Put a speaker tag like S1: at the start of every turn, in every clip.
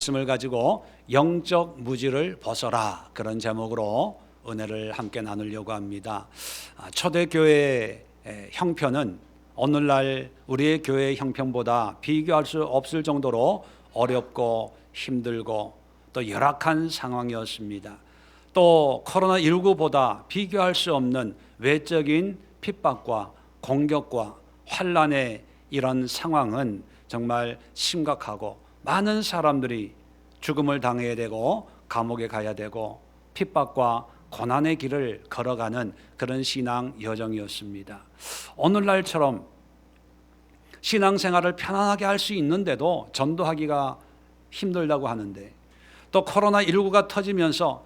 S1: 말씀을 가지고 영적 무지를 벗어라, 그런 제목으로 은혜를 함께 나누려고 합니다. 초대교회의 형편은 오늘날 우리의 교회의 형편보다 비교할 수 없을 정도로 어렵고 힘들고 또 열악한 상황이었습니다. 또 코로나19보다 비교할 수 없는 외적인 핍박과 공격과 환난의 이런 상황은 정말 심각하고, 많은 사람들이 죽음을 당해야 되고 감옥에 가야 되고 핍박과 고난의 길을 걸어가는 그런 신앙 여정이었습니다. 오늘날처럼 신앙생활을 편안하게 할 수 있는데도 전도하기가 힘들다고 하는데, 또 코로나19가 터지면서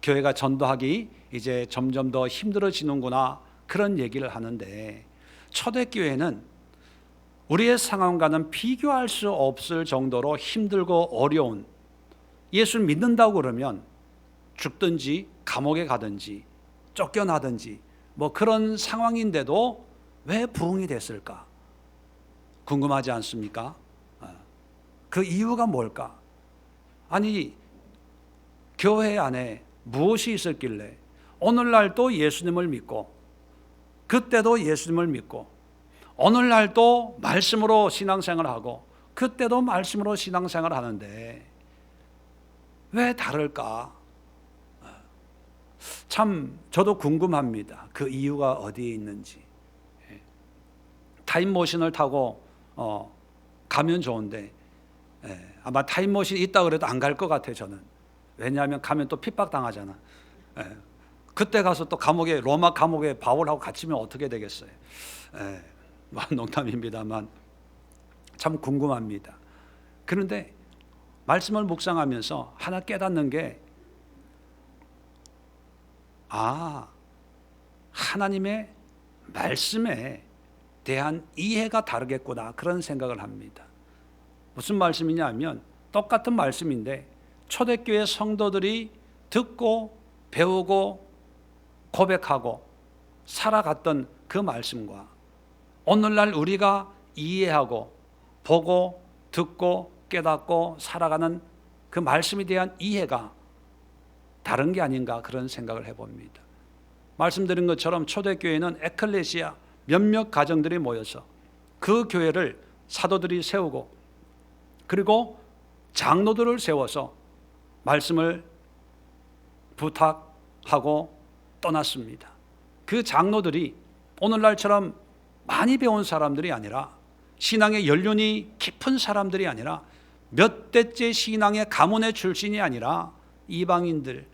S1: 교회가 전도하기 이제 점점 더 힘들어지는구나, 그런 얘기를 하는데, 초대교회는 우리의 상황과는 비교할 수 없을 정도로 힘들고 어려운, 예수를 믿는다고 그러면 죽든지 감옥에 가든지 쫓겨나든지 그런 상황인데도 왜 부흥이 됐을까? 궁금하지 않습니까? 그 이유가 뭘까? 아니, 교회 안에 무엇이 있었길래 오늘날도 예수님을 믿고, 그때도 예수님을 믿고, 오늘날도 말씀으로 신앙생활하고 그때도 말씀으로 신앙생활 하는데 왜 다를까? 참 저도 궁금합니다. 그 이유가 어디에 있는지. 타임머신을 타고 가면 좋은데, 아마 타임머신이 있다 그래도 안 갈 것 같아요, 저는. 왜냐하면 가면 또 핍박당하잖아. 그때 가서 또 감옥에, 로마 감옥에 바울하고 갇히면 어떻게 되겠어요? 농담입니다만 참 궁금합니다. 그런데 말씀을 묵상하면서 하나 깨닫는 게, 하나님의 말씀에 대한 이해가 다르겠구나, 그런 생각을 합니다. 무슨 말씀이냐 하면, 똑같은 말씀인데 초대교회 성도들이 듣고 배우고 고백하고 살아갔던 그 말씀과 오늘날 우리가 이해하고 보고 듣고 깨닫고 살아가는 그 말씀에 대한 이해가 다른 게 아닌가, 그런 생각을 해봅니다. 말씀드린 것처럼 초대교회는 에클레시아, 몇몇 가정들이 모여서 그 교회를 사도들이 세우고, 그리고 장로들을 세워서 말씀을 부탁하고 떠났습니다. 그 장로들이 오늘날처럼 많이 배운 사람들이 아니라, 신앙의 연륜이 깊은 사람들이 아니라, 몇 대째 신앙의 가문의 출신이 아니라 이방인들,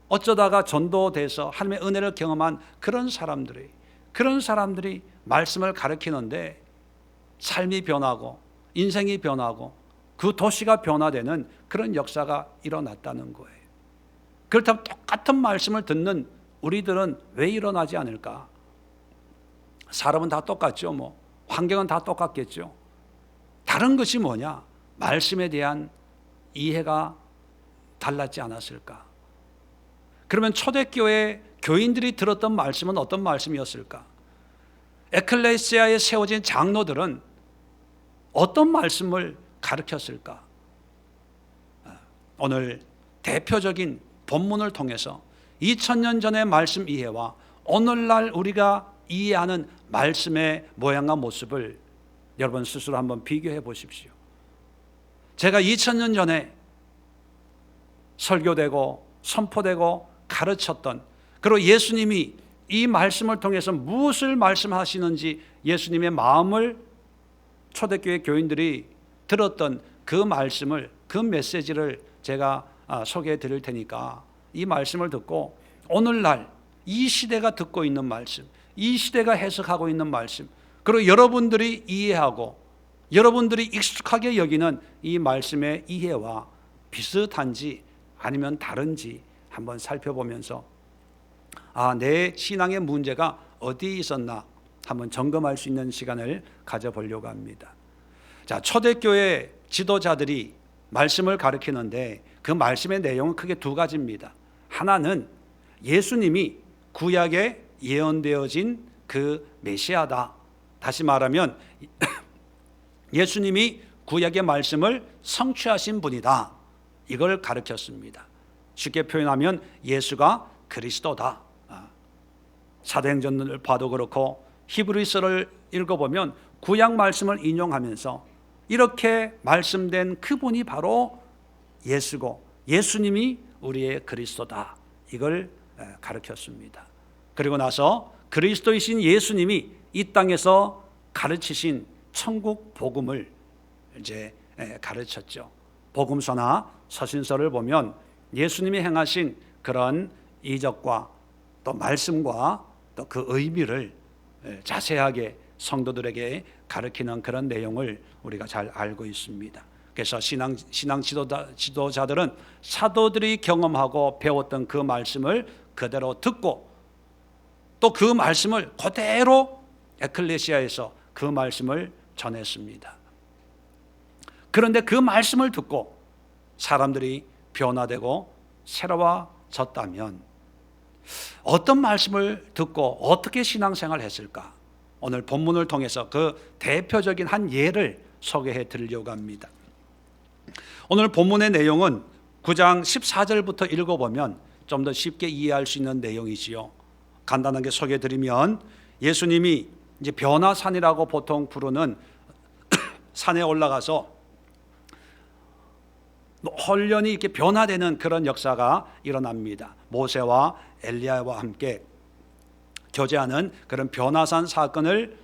S1: 어쩌다가 전도돼서 하나님의 은혜를 경험한 그런 사람들이 말씀을 가르치는데 삶이 변하고 인생이 변하고 그 도시가 변화되는 그런 역사가 일어났다는 거예요. 그렇다면 똑같은 말씀을 듣는 우리들은 왜 일어나지 않을까? 사람은 다 똑같죠. 환경은 다 똑같겠죠. 다른 것이 뭐냐? 말씀에 대한 이해가 달랐지 않았을까? 그러면 초대교회 교인들이 들었던 말씀은 어떤 말씀이었을까? 에클레시아에 세워진 장로들은 어떤 말씀을 가르쳤을까? 오늘 대표적인 본문을 통해서 2000년 전의 말씀 이해와 오늘날 우리가 이해하는 말씀의 모양과 모습을 여러분 스스로 한번 비교해 보십시오. 제가 2000년 전에 설교되고 선포되고 가르쳤던, 그리고 예수님이 이 말씀을 통해서 무엇을 말씀하시는지 예수님의 마음을 초대교회 교인들이 들었던 그 말씀을, 그 메시지를 제가 소개해 드릴 테니까 이 말씀을 듣고 오늘날 이 시대가 듣고 있는 말씀, 이 시대가 해석하고 있는 말씀, 그리고 여러분들이 이해하고 여러분들이 익숙하게 여기는 이 말씀의 이해와 비슷한지 아니면 다른지 한번 살펴보면서 내 신앙의 문제가 어디에 있었나 한번 점검할 수 있는 시간을 가져보려고 합니다. 초대교회 지도자들이 말씀을 가르치는데 그 말씀의 내용은 크게 두 가지입니다. 하나는 예수님이 구약에 예언되어진 그 메시아다. 다시 말하면 예수님이 구약의 말씀을 성취하신 분이다. 이걸 가르쳤습니다. 쉽게 표현하면 예수가 그리스도다. 사도행전을 봐도 그렇고 히브리서를 읽어보면 구약 말씀을 인용하면서 이렇게 말씀된 그분이 바로 예수고 예수님이 우리의 그리스도다. 이걸 가르쳤습니다. 그리고 나서 그리스도이신 예수님이 이 땅에서 가르치신 천국 복음을 이제 가르쳤죠. 복음서나 서신서를 보면 예수님이 행하신 그런 이적과 또 말씀과 또 그 의미를 자세하게 성도들에게 가르치는 그런 내용을 우리가 잘 알고 있습니다. 그래서 신앙 지도자들은 사도들이 경험하고 배웠던 그 말씀을 그대로 듣고 또 그 말씀을 그대로 에클레시아에서 그 말씀을 전했습니다. 그런데 그 말씀을 듣고 사람들이 변화되고 새로워졌다면 어떤 말씀을 듣고 어떻게 신앙생활을 했을까? 오늘 본문을 통해서 그 대표적인 한 예를 소개해 드리려고 합니다. 오늘 본문의 내용은 9장 14절부터 읽어보면 좀 더 쉽게 이해할 수 있는 내용이지요. 간단하게 소개해 드리면 예수님이 이제 변화산이라고 보통 부르는 산에 올라가서 홀연히 이렇게 변화되는 그런 역사가 일어납니다. 모세와 엘리야와 함께 교제하는 그런 변화산 사건을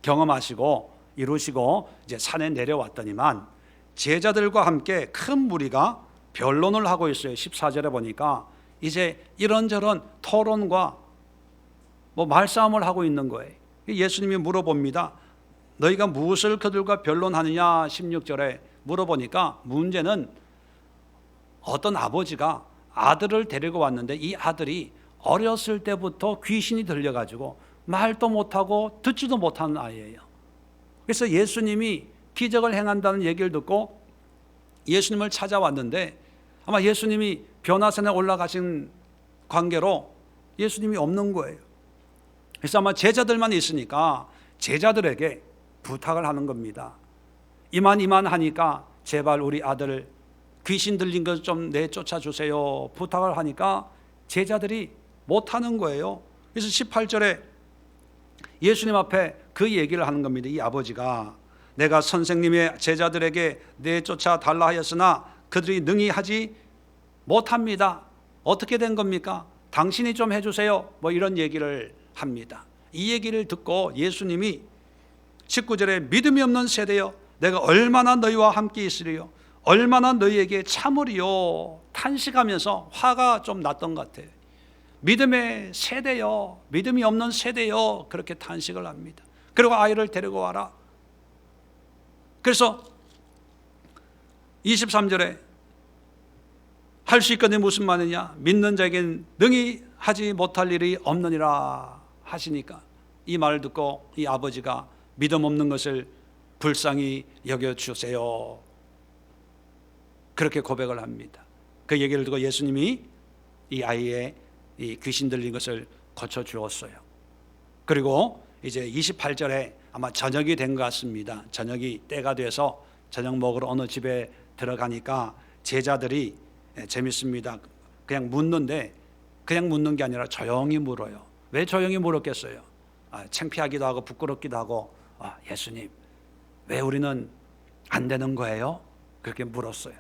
S1: 경험하시고 이루시고 이제 산에 내려왔더니만 제자들과 함께 큰 무리가 변론을 하고 있어요. 14절에 보니까 이제 이런저런 토론과 말싸움을 하고 있는 거예요. 예수님이 물어봅니다. 너희가 무엇을 그들과 변론하느냐? 16절에 물어보니까 문제는 어떤 아버지가 아들을 데리고 왔는데 이 아들이 어렸을 때부터 귀신이 들려가지고 말도 못하고 듣지도 못하는 아이예요. 그래서 예수님이 기적을 행한다는 얘기를 듣고 예수님을 찾아왔는데 아마 예수님이 변화산에 올라가신 관계로 예수님이 없는 거예요. 그래서 아마 제자들만 있으니까 제자들에게 부탁을 하는 겁니다. 이만 하니까 제발 우리 아들 귀신 들린 것 좀 내쫓아 주세요. 부탁을 하니까 제자들이 못하는 거예요. 그래서 18절에 예수님 앞에 그 얘기를 하는 겁니다. 이 아버지가 내가 선생님의 제자들에게 내쫓아 달라 하였으나 그들이 능히 하지 못합니다. 어떻게 된 겁니까? 당신이 좀 해주세요. 이런 얘기를 합니다. 이 얘기를 듣고 예수님이 19절에 믿음이 없는 세대여 내가 얼마나 너희와 함께 있으리요 얼마나 너희에게 참으리요 탄식하면서 화가 좀 났던 것 같아요. 믿음의 세대여 믿음이 없는 세대여 그렇게 탄식을 합니다. 그리고 아이를 데리고 와라. 그래서 23절에 할 수 있거든 무슨 말이냐 믿는 자에겐 능히 하지 못할 일이 없느니라 하시니까 이 말을 듣고 이 아버지가 믿음 없는 것을 불쌍히 여겨주세요 그렇게 고백을 합니다. 그 얘기를 듣고 예수님이 이 아이의 이 귀신 들린 것을 고쳐주었어요. 그리고 이제 28절에 아마 저녁이 된 것 같습니다. 저녁이 때가 돼서 저녁 먹으러 어느 집에 들어가니까 제자들이 재밌습니다. 그냥 묻는데 그냥 묻는 게 아니라 조용히 물어요. 왜 조용히 물었겠어요? 창피하기도 하고 부끄럽기도 하고 예수님 왜 우리는 안 되는 거예요? 그렇게 물었어요.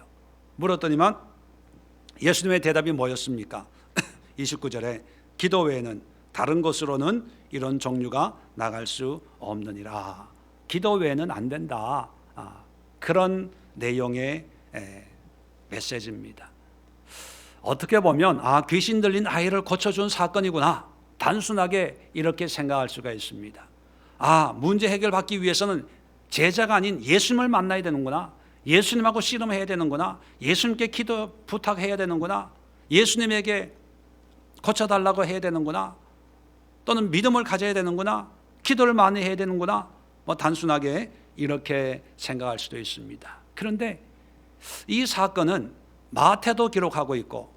S1: 물었더니만 예수님의 대답이 뭐였습니까? 29절에 기도 외에는 다른 곳으로는 이런 종류가 나갈 수 없느니라. 기도 외에는 안 된다. 그런 내용의 메시지입니다. 어떻게 보면 귀신 들린 아이를 고쳐준 사건이구나 단순하게 이렇게 생각할 수가 있습니다. 문제 해결받기 위해서는 제자가 아닌 예수님을 만나야 되는구나. 예수님하고 씨름해야 되는구나. 예수님께 기도 부탁해야 되는구나. 예수님에게 고쳐달라고 해야 되는구나. 또는 믿음을 가져야 되는구나. 기도를 많이 해야 되는구나. 단순하게 이렇게 생각할 수도 있습니다. 그런데 이 사건은 마태도 기록하고 있고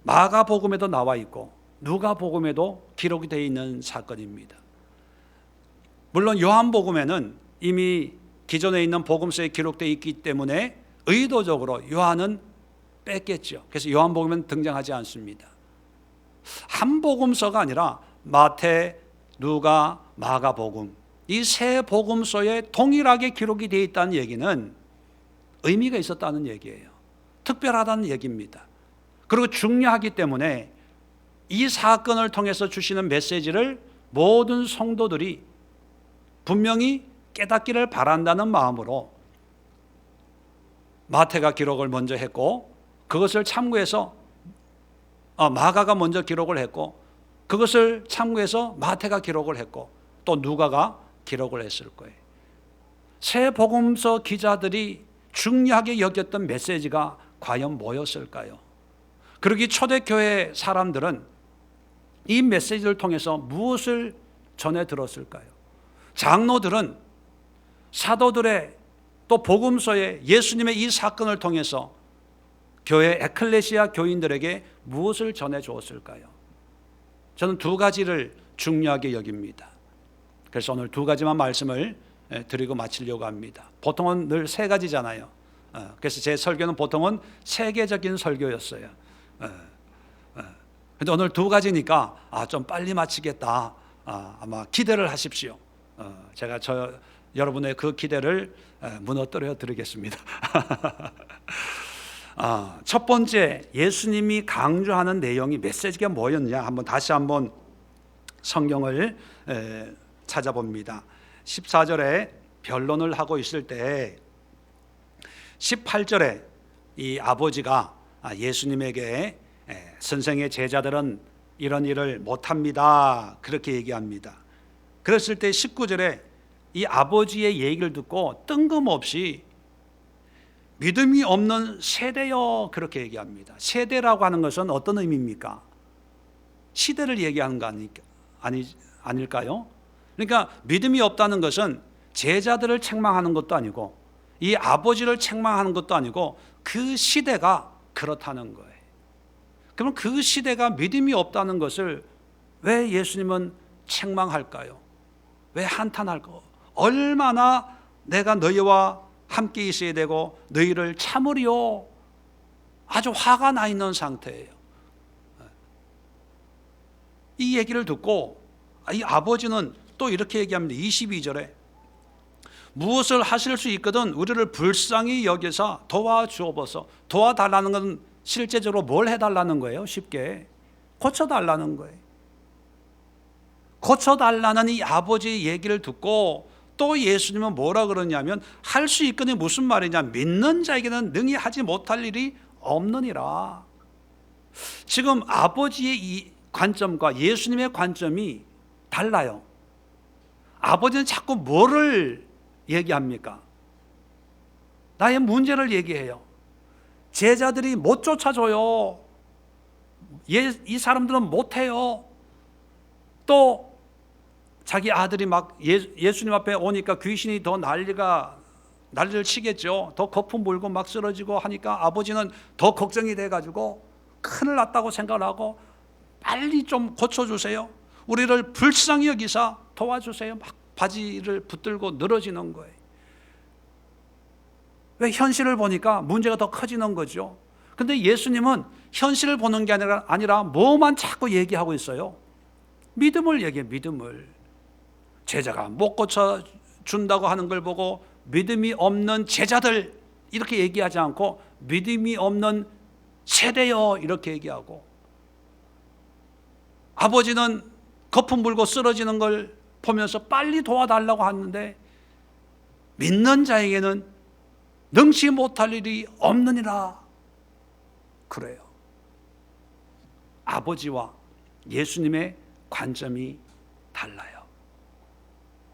S1: 마가복음에도 나와 있고 누가복음에도 기록이 되어 있는 사건입니다. 물론 요한복음에는 이미 기존에 있는 복음서에 기록되어 있기 때문에 의도적으로 요한은 뺐겠죠. 그래서 요한복음은 등장하지 않습니다. 한 복음서가 아니라 마태, 누가, 마가복음 이 세 복음서에 동일하게 기록이 되어 있다는 얘기는 의미가 있었다는 얘기예요. 특별하다는 얘기입니다. 그리고 중요하기 때문에 이 사건을 통해서 주시는 메시지를 모든 성도들이 분명히 깨닫기를 바란다는 마음으로 마태가 기록을 먼저 했고, 그것을 참고해서 마가가 먼저 기록을 했고, 그것을 참고해서 마태가 기록을 했고, 또 누가가 기록을 했을 거예요. 세 복음서 기자들이 중요하게 여겼던 메시지가 과연 뭐였을까요? 그러기 초대교회 사람들은 이 메시지를 통해서 무엇을 전해 들었을까요? 장로들은 사도들의 또 복음서에 예수님의 이 사건을 통해서 교회 에클레시아 교인들에게 무엇을 전해 주었을까요? 저는 두 가지를 중요하게 여깁니다. 그래서 오늘 두 가지만 말씀을 드리고 마치려고 합니다. 보통은 늘 세 가지잖아요. 그래서 제 설교는 보통은 세계적인 설교였어요. 그런데 오늘 두 가지니까 좀 빨리 마치겠다. 아마 기대를 하십시오. 제가 여러분의 그 기대를 무너뜨려 드리겠습니다. 첫 번째, 예수님이 강조하는 내용이 메시지가 뭐였냐? 다시 한번 성경을 찾아봅니다. 14절에 변론을 하고 있을 때 18절에 이 아버지가 예수님에게 선생의 제자들은 이런 일을 못합니다, 그렇게 얘기합니다. 그랬을 때 19절에 이 아버지의 얘기를 듣고 뜬금없이 믿음이 없는 세대요, 그렇게 얘기합니다. 세대라고 하는 것은 어떤 의미입니까? 시대를 얘기하는 거 아닐까요? 그러니까 믿음이 없다는 것은 제자들을 책망하는 것도 아니고 이 아버지를 책망하는 것도 아니고 그 시대가 그렇다는 거예요. 그러면 그 시대가 믿음이 없다는 것을 왜 예수님은 책망할까요? 왜 한탄할까요? 얼마나 내가 너희와 함께 있어야 되고 너희를 참으리요, 아주 화가 나 있는 상태예요. 이 얘기를 듣고 이 아버지는 또 이렇게 얘기합니다. 22절에 무엇을 하실 수 있거든 우리를 불쌍히 여기사 도와주옵소서. 도와달라는 건 실제적으로 뭘 해달라는 거예요? 쉽게 고쳐달라는 거예요. 고쳐달라는 이 아버지의 얘기를 듣고 또 예수님은 뭐라 그러냐면 할 수 있거니 무슨 말이냐, 믿는 자에게는 능히 하지 못할 일이 없느니라. 지금 아버지의 이 관점과 예수님의 관점이 달라요. 아버지는 자꾸 뭐를 얘기합니까? 나의 문제를 얘기해요. 제자들이 못 쫓아줘요. 이 사람들은 못해요. 또 자기 아들이 막 예수님 앞에 오니까 귀신이 더 난리를 치겠죠. 더 거품 물고 막 쓰러지고 하니까 아버지는 더 걱정이 돼가지고 큰일 났다고 생각을 하고 빨리 좀 고쳐주세요, 우리를 불쌍히 여기사 도와주세요, 막 바지를 붙들고 늘어지는 거예요. 왜? 현실을 보니까 문제가 더 커지는 거죠. 근데 예수님은 현실을 보는 게 아니라 뭐만 자꾸 얘기하고 있어요? 믿음을 얘기해요. 믿음을. 제자가 못 고쳐준다고 하는 걸 보고 믿음이 없는 제자들 이렇게 얘기하지 않고 믿음이 없는 세대요 이렇게 얘기하고, 아버지는 거품 불고 쓰러지는 걸 보면서 빨리 도와달라고 하는데 믿는 자에게는 능치 못할 일이 없느니라 그래요. 아버지와 예수님의 관점이 달라요.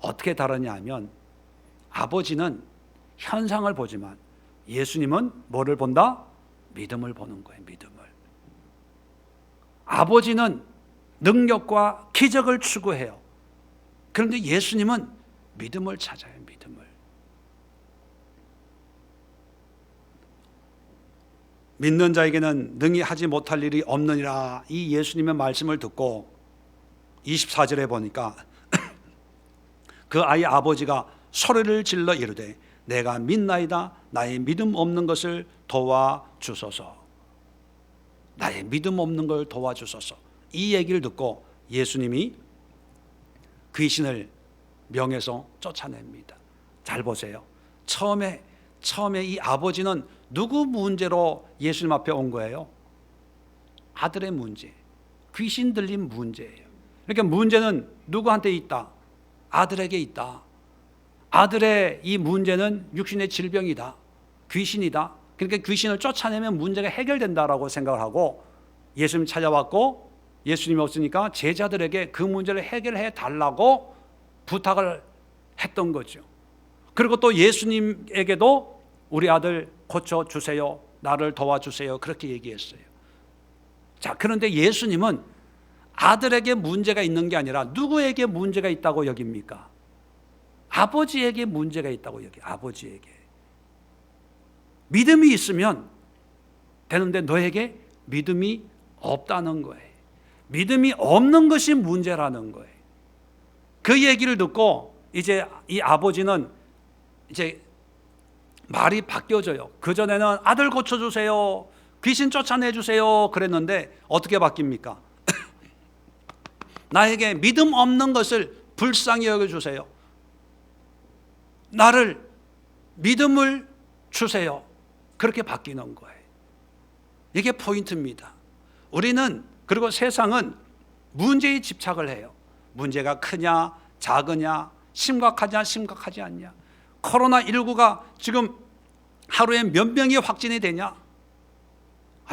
S1: 어떻게 다르냐 하면 아버지는 현상을 보지만 예수님은 뭐를 본다? 믿음을 보는 거예요. 믿음을. 아버지는 능력과 기적을 추구해요. 그런데 예수님은 믿음을 찾아요. 믿음을. 믿는 자에게는 능히 하지 못할 일이 없느니라, 이 예수님의 말씀을 듣고 24절에 보니까 그 아이 아버지가 소리를 질러 이르되 내가 믿나이다. 나의 믿음 없는 것을 도와주소서. 나의 믿음 없는 걸 도와주소서. 이 얘기를 듣고 예수님이 귀신을 명해서 쫓아냅니다. 잘 보세요. 처음에 이 아버지는 누구 문제로 예수님 앞에 온 거예요? 아들의 문제, 귀신 들린 문제예요. 그러니까 문제는 누구한테 있다? 아들에게 있다. 아들의 이 문제는 육신의 질병이다, 귀신이다. 그러니까 귀신을 쫓아내면 문제가 해결된다라고 생각을 하고 예수님 찾아왔고, 예수님이 없으니까 제자들에게 그 문제를 해결해 달라고 부탁을 했던 거죠. 그리고 또 예수님에게도 우리 아들 고쳐주세요, 나를 도와주세요, 그렇게 얘기했어요. 자, 그런데 예수님은 아들에게 문제가 있는 게 아니라 누구에게 문제가 있다고 여깁니까? 아버지에게 문제가 있다고 여기. 아버지에게. 믿음이 있으면 되는데 너에게 믿음이 없다는 거예요. 믿음이 없는 것이 문제라는 거예요. 그 얘기를 듣고 이제 이 아버지는 이제 말이 바뀌어져요. 그전에는 아들 고쳐주세요, 귀신 쫓아내주세요 그랬는데 어떻게 바뀝니까? 나에게 믿음 없는 것을 불쌍히 여겨주세요. 나를 믿음을 주세요. 그렇게 바뀌는 거예요. 이게 포인트입니다. 우리는, 그리고 세상은 문제에 집착을 해요. 문제가 크냐 작으냐, 심각하냐 심각하지 않냐. 코로나19가 지금 하루에 몇 명이 확진이 되냐.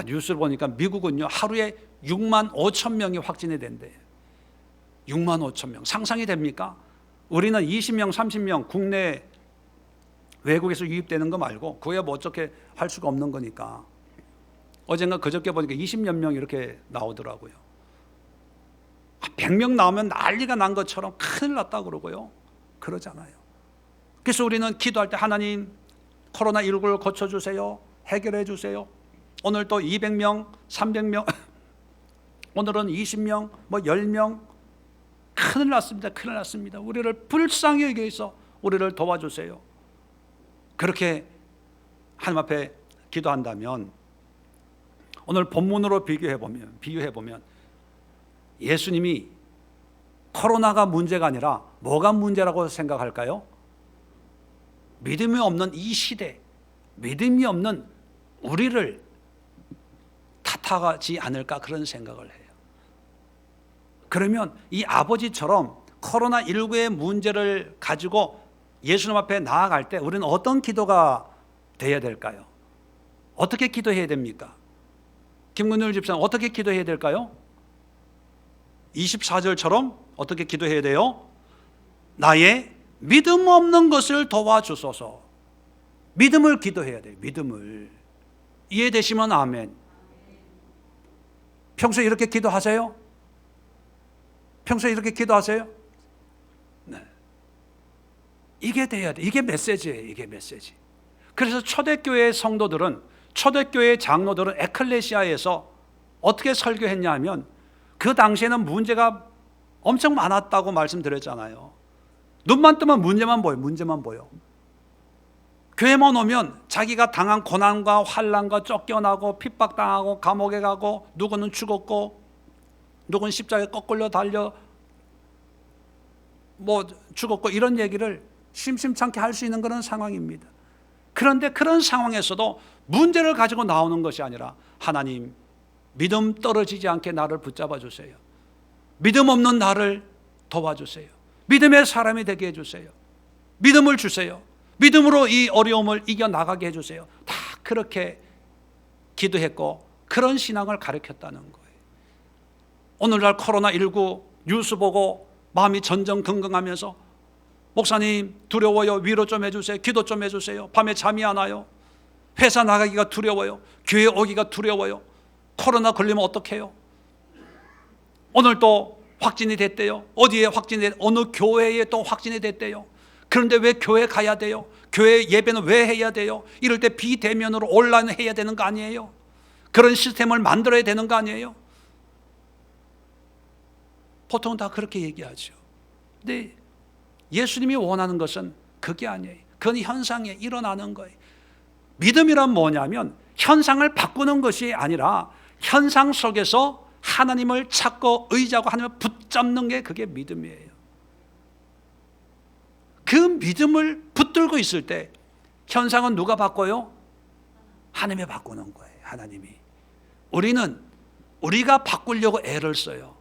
S1: 뉴스를 보니까 미국은요 하루에 6만 5천 명이 확진이 된대요. 6만 5천 명. 상상이 됩니까? 우리는 20명 30명 국내 외국에서 유입되는 거 말고 그거야 뭐 어떻게 할 수가 없는 거니까. 어젠가 그저께 보니까 20몇 명 이렇게 나오더라고요. 100명 나오면 난리가 난 것처럼 큰일 났다 그러고요. 그러잖아요. 그래서 우리는 기도할 때 하나님 코로나19를 고쳐주세요, 해결해 주세요. 오늘 또 200명 300명 오늘은 20명 뭐 10명 큰일 났습니다. 큰일 났습니다. 우리를 불쌍히 여기서 우리를 도와주세요. 그렇게 하나님 앞에 기도한다면 오늘 본문으로 비교해 보면 예수님이 코로나가 문제가 아니라 뭐가 문제라고 생각할까요? 믿음이 없는 이 시대, 믿음이 없는 우리를 탓하지 않을까 그런 생각을 해요. 그러면 이 아버지처럼 코로나19의 문제를 가지고 예수님 앞에 나아갈 때 우리는 어떤 기도가 돼야 될까요? 어떻게 기도해야 됩니까? 김근율 집사님 어떻게 기도해야 될까요? 24절처럼 어떻게 기도해야 돼요? 나의 믿음 없는 것을 도와주소서. 믿음을 기도해야 돼요. 믿음을. 이해되시면 아멘. 평소에 이렇게 기도하세요? 평소에 이렇게 기도하세요? 네. 이게 돼야 돼. 이게 메시지예요. 이게 메시지. 그래서 초대교회 성도들은, 초대교회 장로들은 에클레시아에서 어떻게 설교했냐 하면 그 당시에는 문제가 엄청 많았다고 말씀드렸잖아요. 눈만 뜨면 문제만 보여. 문제만 보여. 교회만 오면 자기가 당한 고난과 환난과 쫓겨나고 핍박당하고 감옥에 가고 누구는 죽었고 누구는 십자가에 거꾸로 달려 뭐 죽었고 이런 얘기를 심심찮게 할 수 있는 그런 상황입니다. 그런데 그런 상황에서도 문제를 가지고 나오는 것이 아니라 하나님 믿음 떨어지지 않게 나를 붙잡아 주세요. 믿음 없는 나를 도와주세요. 믿음의 사람이 되게 해주세요. 믿음을 주세요. 믿음으로 이 어려움을 이겨나가게 해주세요. 다 그렇게 기도했고 그런 신앙을 가르쳤다는 거예요. 오늘날 코로나19 뉴스 보고 마음이 전전긍긍하면서 목사님 두려워요, 위로 좀 해주세요, 기도 좀 해주세요, 밤에 잠이 안 와요, 회사 나가기가 두려워요, 교회 오기가 두려워요, 코로나 걸리면 어떡해요? 오늘 또 확진이 됐대요. 어디에 확진이 됐대요? 어느 교회에 또 확진이 됐대요. 그런데 왜 교회 가야 돼요? 교회 예배는 왜 해야 돼요? 이럴 때 비대면으로 온라인 해야 되는 거 아니에요? 그런 시스템을 만들어야 되는 거 아니에요? 보통 다 그렇게 얘기하죠. 근데 예수님이 원하는 것은 그게 아니에요. 그건 현상에 일어나는 거예요. 믿음이란 뭐냐면 현상을 바꾸는 것이 아니라 현상 속에서 하나님을 찾고 의지하고 하나님을 붙잡는 게 그게 믿음이에요. 그 믿음을 붙들고 있을 때 현상은 누가 바꿔요? 하나님이 바꾸는 거예요. 하나님이. 우리는 우리가 바꾸려고 애를 써요.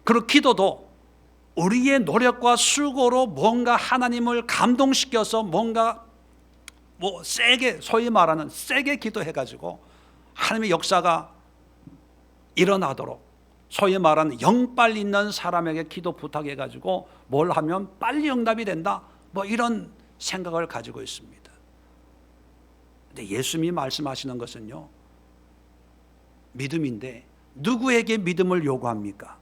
S1: 그리고 기도도 우리의 노력과 수고로 뭔가 하나님을 감동시켜서 뭔가 세게, 소위 말하는 세게 기도해가지고 하나님의 역사가 일어나도록, 소위 말하는 영빨 있는 사람에게 기도 부탁해가지고 뭘 하면 빨리 응답이 된다, 이런 생각을 가지고 있습니다. 근데 예수님이 말씀하시는 것은요, 믿음인데 누구에게 믿음을 요구합니까?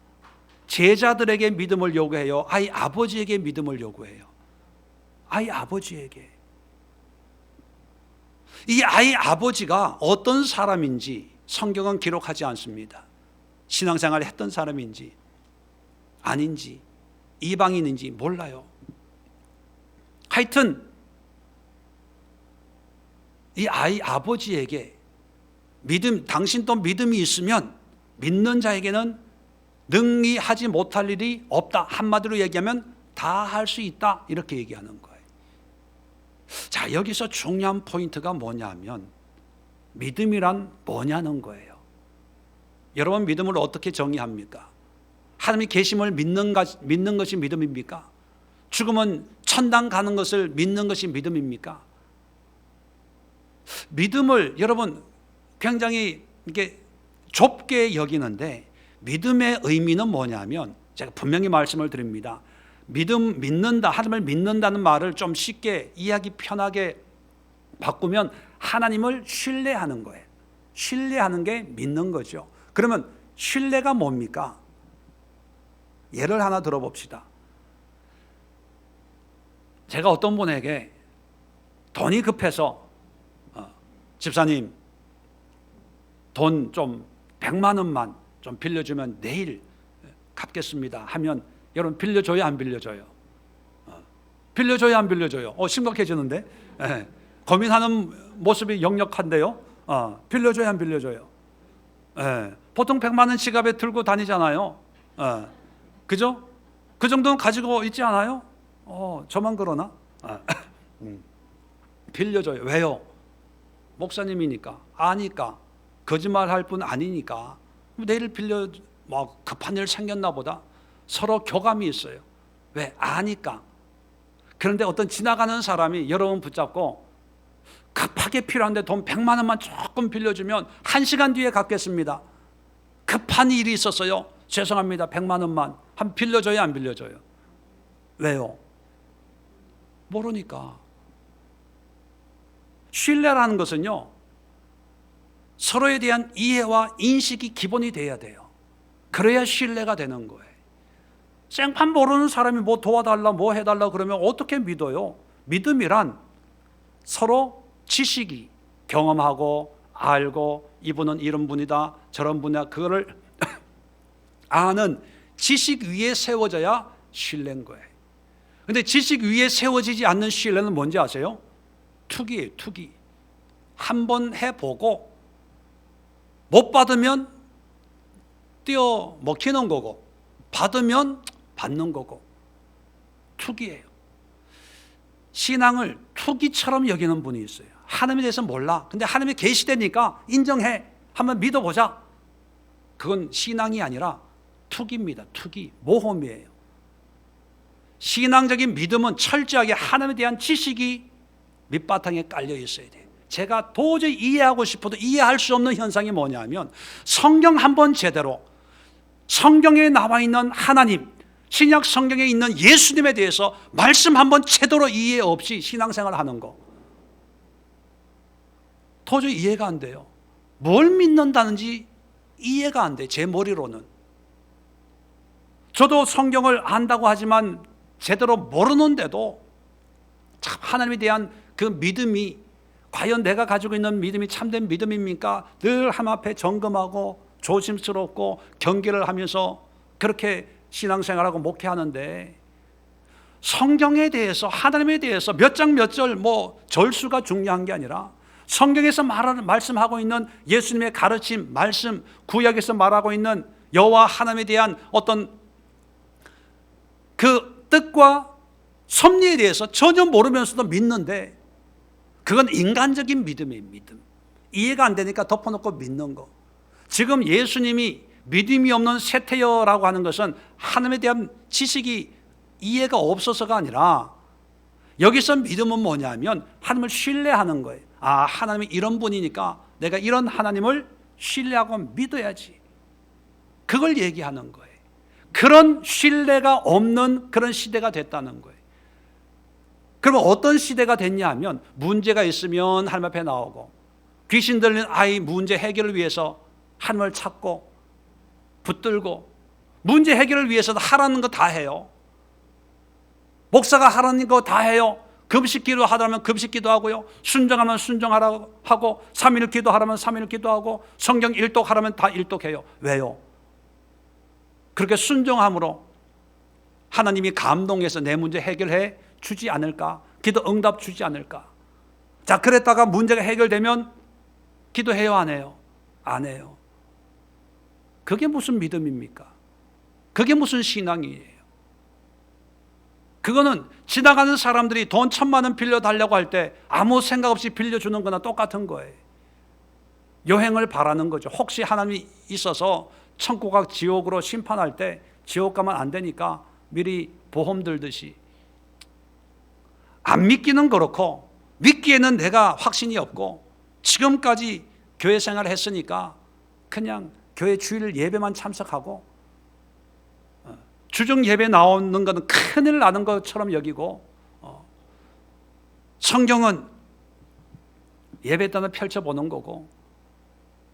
S1: 제자들에게 믿음을 요구해요? 아이 아버지에게 믿음을 요구해요? 아이 아버지에게. 이 아이 아버지가 어떤 사람인지 성경은 기록하지 않습니다. 신앙생활을 했던 사람인지 아닌지 이방인인지 몰라요. 하여튼 이 아이 아버지에게 믿음, 당신도 믿음이 있으면 믿는 자에게는 능히 하지 못할 일이 없다. 한마디로 얘기하면 다 할 수 있다. 이렇게 얘기하는 거예요. 자, 여기서 중요한 포인트가 뭐냐면 믿음이란 뭐냐는 거예요. 여러분, 믿음을 어떻게 정의합니까? 하나님이 계심을 믿는 것이 믿음입니까? 죽으면 천당 가는 것을 믿는 것이 믿음입니까? 믿음을 여러분 굉장히 이렇게 좁게 여기는데, 믿음의 의미는 뭐냐면, 제가 분명히 말씀을 드립니다. 믿는다, 하나님을 믿는다는 말을 좀 쉽게 이해하기 편하게 바꾸면 하나님을 신뢰하는 거예요. 신뢰하는 게 믿는 거죠. 그러면 신뢰가 뭡니까? 예를 하나 들어봅시다. 제가 어떤 분에게 돈이 급해서 집사님 돈 좀 100만 원만 좀 빌려주면 내일 갚겠습니다 하면, 여러분 빌려줘요 안 빌려줘요? 빌려줘요 안 빌려줘요? 심각해지는데, 고민하는 모습이 역력한데요. 빌려줘요 안 빌려줘요? 보통 100만 원 지갑에 들고 다니잖아요. 그죠? 그 정도는 가지고 있지 않아요? 저만 그러나? 빌려줘요. 왜요? 목사님이니까, 아니까, 거짓말할 뿐 아니니까. 내일 빌려, 급한 일 생겼나 보다. 서로 교감이 있어요. 왜? 아니까. 그런데 어떤 지나가는 사람이 여러분 붙잡고 급하게 필요한데 돈 100만 원만 조금 빌려주면 1시간 뒤에 갚겠습니다. 급한 일이 있었어요. 죄송합니다. 100만 원만. 한 빌려줘요 안 빌려줘요? 왜요? 모르니까. 신뢰라는 것은요, 서로에 대한 이해와 인식이 기본이 돼야 돼요. 그래야 신뢰가 되는 거예요. 생판 모르는 사람이 뭐 도와달라, 뭐 해달라 그러면 어떻게 믿어요? 믿음이란 서로 지식이, 경험하고 알고, 이분은 이런 분이다, 저런 분이다, 그거를 아는 지식 위에 세워져야 신뢰인 거예요. 근데 지식 위에 세워지지 않는 신뢰는 뭔지 아세요? 투기예요, 투기. 한번 해보고 못 받으면 뛰어 먹히는 거고, 받으면 받는 거고, 투기예요. 신앙을 투기처럼 여기는 분이 있어요. 하나님에 대해서 몰라. 근데 하나님이 계시되니까 인정해. 한번 믿어보자. 그건 신앙이 아니라 투기입니다. 투기, 모험이에요. 신앙적인 믿음은 철저하게 하나님에 대한 지식이 밑바탕에 깔려 있어야 돼요. 제가 도저히 이해하고 싶어도 이해할 수 없는 현상이 뭐냐면, 성경 한번 제대로, 성경에 나와 있는 하나님, 신약 성경에 있는 예수님에 대해서 말씀 한번 제대로 이해 없이 신앙생활 하는 거, 도저히 이해가 안 돼요. 뭘 믿는다는지 이해가 안 돼, 제 머리로는. 저도 성경을 안다고 하지만 제대로 모르는데도 참 하나님에 대한 그 믿음이, 과연 내가 가지고 있는 믿음이 참된 믿음입니까? 늘 하나님 앞에 점검하고 조심스럽고 경계를 하면서 그렇게 신앙생활하고 목회하는데, 성경에 대해서, 하나님에 대해서 몇 장 몇 절 절수가 중요한 게 아니라 성경에서 말씀하고 있는 예수님의 가르침, 말씀, 구약에서 말하고 있는 여호와 하나님에 대한 어떤 그 뜻과 섭리에 대해서 전혀 모르면서도 믿는데, 그건 인간적인 믿음이에요. 믿음. 이해가 안 되니까 덮어놓고 믿는 거. 지금 예수님이 믿음이 없는 세태여라고 하는 것은 하나님에 대한 지식이 이해가 없어서가 아니라, 여기서 믿음은 뭐냐면 하나님을 신뢰하는 거예요. 아, 하나님이 이런 분이니까 내가 이런 하나님을 신뢰하고 믿어야지. 그걸 얘기하는 거예요. 그런 신뢰가 없는 그런 시대가 됐다는 거예요. 그러면 어떤 시대가 됐냐 하면, 문제가 있으면 하나님 앞에 나오고, 귀신 들린 아이 문제 해결을 위해서 하나님을 찾고 붙들고, 문제 해결을 위해서도 하라는 거 다 해요. 목사가 하라는 거 다 해요. 금식 기도 하라면 금식 기도하고요, 순종하면 순종하라고 하고, 3일 기도하라면 3일 기도하고, 성경 일독하라면 다 일독해요. 왜요? 그렇게 순종함으로 하나님이 감동해서 내 문제 해결해 주지 않을까? 기도 응답 주지 않을까? 자, 그랬다가 문제가 해결되면 기도해요, 안 해요? 안 해요. 그게 무슨 믿음입니까? 그게 무슨 신앙이에요? 그거는 지나가는 사람들이 돈 1,000만 원 빌려달라고 할 때 아무 생각 없이 빌려주는 거나 똑같은 거예요. 여행을 바라는 거죠. 혹시 하나님이 있어서 천국과 지옥으로 심판할 때 지옥 가면 안 되니까 미리 보험 들듯이. 안 믿기는 그렇고, 믿기에는 내가 확신이 없고, 지금까지 교회 생활을 했으니까 그냥 교회 주일 예배만 참석하고, 주중 예배 나오는 것은 큰일 나는 것처럼 여기고, 성경은 예배 때는 펼쳐보는 거고,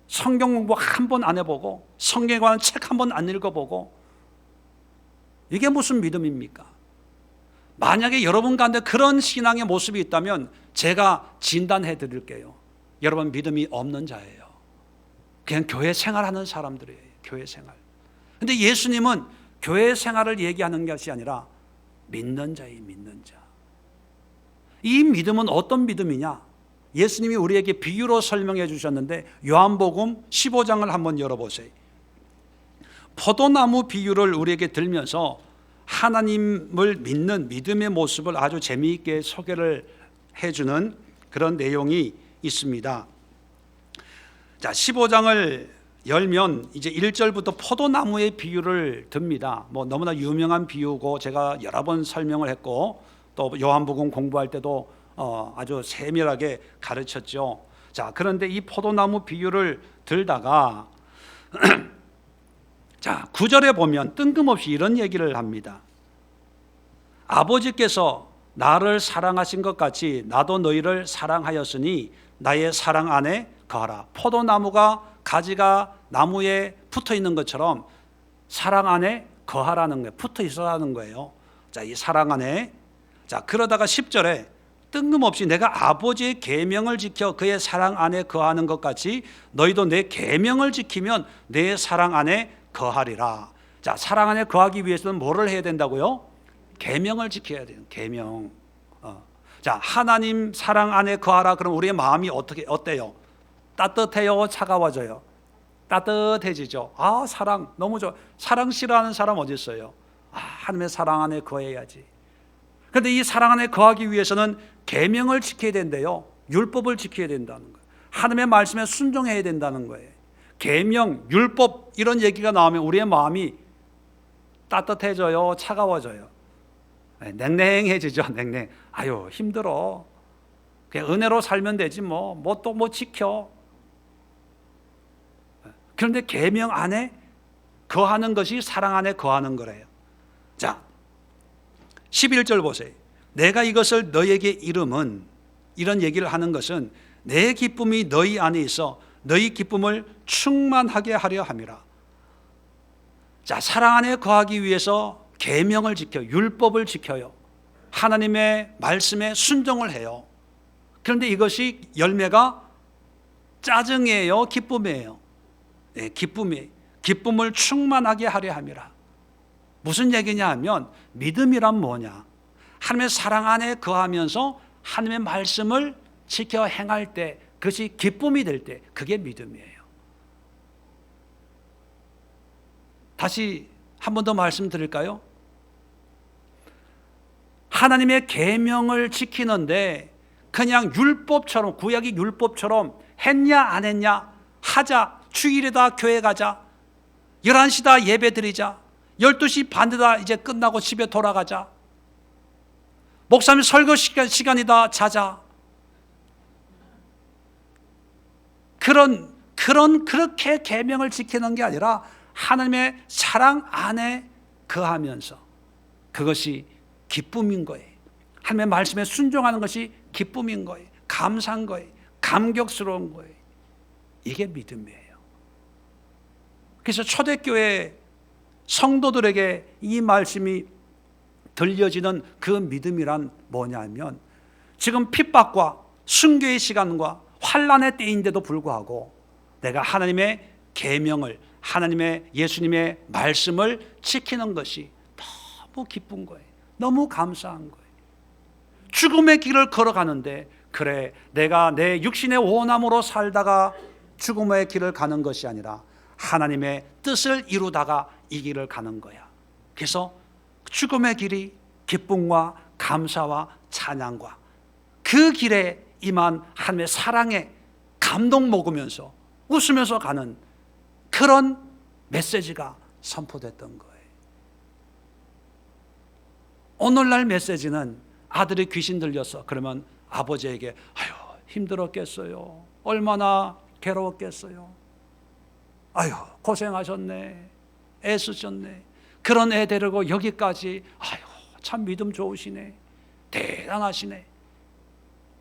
S1: 성경 공부 한 번 안 해보고, 성경에 관한 책 한 번 안 읽어보고, 이게 무슨 믿음입니까? 만약에 여러분 가운데 그런 신앙의 모습이 있다면 제가 진단해 드릴게요. 여러분 믿음이 없는 자예요. 그냥 교회 생활하는 사람들이에요. 교회 생활. 근데 예수님은 교회 생활을 얘기하는 것이 아니라 믿는 자예요. 믿는 자. 이 믿음은 어떤 믿음이냐? 예수님이 우리에게 비유로 설명해 주셨는데, 요한복음 15장을 한번 열어보세요. 포도나무 비유를 우리에게 들면서 하나님을 믿는 믿음의 모습을 아주 재미있게 소개를 해주는 그런 내용이 있습니다. 자, 15장을 열면 이제 1절부터 포도나무의 비유를 듭니다. 너무나 유명한 비유고 제가 여러 번 설명을 했고, 또 요한복음 공부할 때도 아주 세밀하게 가르쳤죠. 자, 그런데 이 포도나무 비유를 들다가 자, 9절에 보면 뜬금없이 이런 얘기를 합니다. 아버지께서 나를 사랑하신 것 같이 나도 너희를 사랑하였으니 나의 사랑 안에 거하라. 포도나무가 가지가 나무에 붙어 있는 것처럼 사랑 안에 거하라는 거예요. 붙어 있으라는 거예요. 자, 이 사랑 안에. 자, 그러다가 10절에 뜬금없이 내가 아버지의 계명을 지켜 그의 사랑 안에 거하는 것 같이 너희도 내 계명을 지키면 내 사랑 안에 거하리라. 자, 사랑 안에 거하기 위해서는 뭐를 해야 된다고요? 계명을 지켜야 돼요. 계명. 자, 하나님 사랑 안에 거하라. 그럼 우리의 마음이 어때요? 따뜻해요? 차가워져요? 따뜻해지죠. 아, 사랑 너무 좋아. 사랑 싫어하는 사람 어디 있어요? 아, 하나님의 사랑 안에 거해야지. 그런데 이 사랑 안에 거하기 위해서는 계명을 지켜야 된대요. 율법을 지켜야 된다는 거예요. 하나님의 말씀에 순종해야 된다는 거예요. 계명, 율법 이런 얘기가 나오면 우리의 마음이 따뜻해져요? 차가워져요? 냉랭해지죠. 냉랭. 아유, 힘들어. 그냥 은혜로 살면 되지 뭐 또 뭐 지켜. 그런데 계명 안에 거하는 것이 사랑 안에 거하는 거래요. 자, 11절 보세요. 내가 이것을 너에게 이름은, 이런 얘기를 하는 것은 내 기쁨이 너희 안에 있어 너희 기쁨을 충만하게 하려 함이라. 자, 사랑 안에 거하기 위해서 계명을 지켜, 율법을 지켜요. 하나님의 말씀에 순종을 해요. 그런데 이것이 열매가 짜증이에요, 기쁨이에요? 네, 기쁨이. 기쁨을 충만하게 하려 함이라. 무슨 얘기냐 하면 믿음이란 뭐냐? 하나님의 사랑 안에 거하면서 하나님의 말씀을 지켜 행할 때, 그것이 기쁨이 될 때, 그게 믿음이에요. 다시 한 번 더 말씀드릴까요? 하나님의 계명을 지키는데 그냥 율법처럼, 구약의 율법처럼 했냐 안 했냐, 하자, 주일에다 교회 가자, 11시다 예배 드리자, 12시 반대다 이제 끝나고 집에 돌아가자, 목사님 설교 시간이다 자자, 그렇게 계명을 지키는 게 아니라 하나님의 사랑 안에 거하면서, 그것이 기쁨인 거예요. 하나님의 말씀에 순종하는 것이 기쁨인 거예요. 감사한 거예요. 감격스러운 거예요. 이게 믿음이에요. 그래서 초대교회 성도들에게 이 말씀이 들려지는 그 믿음이란 뭐냐면, 지금 핍박과 순교의 시간과 환난의 때인데도 불구하고 내가 하나님의 계명을, 하나님의 예수님의 말씀을 지키는 것이 너무 기쁜 거예요. 너무 감사한 거예요. 죽음의 길을 걸어가는데, 그래, 내가 내 육신의 원함으로 살다가 죽음의 길을 가는 것이 아니라 하나님의 뜻을 이루다가 이 길을 가는 거야. 그래서 죽음의 길이 기쁨과 감사와 찬양과 그 길에 임한 하나님의 사랑에 감동 먹으면서 웃으면서 가는 그런 메시지가 선포됐던 거예요. 오늘날 메시지는 아들이 귀신 들려서 그러면 아버지에게 아유 힘들었겠어요, 얼마나 괴로웠겠어요, 아유 고생하셨네, 애쓰셨네, 그런 애 데리고 여기까지, 아유 참 믿음 좋으시네, 대단하시네,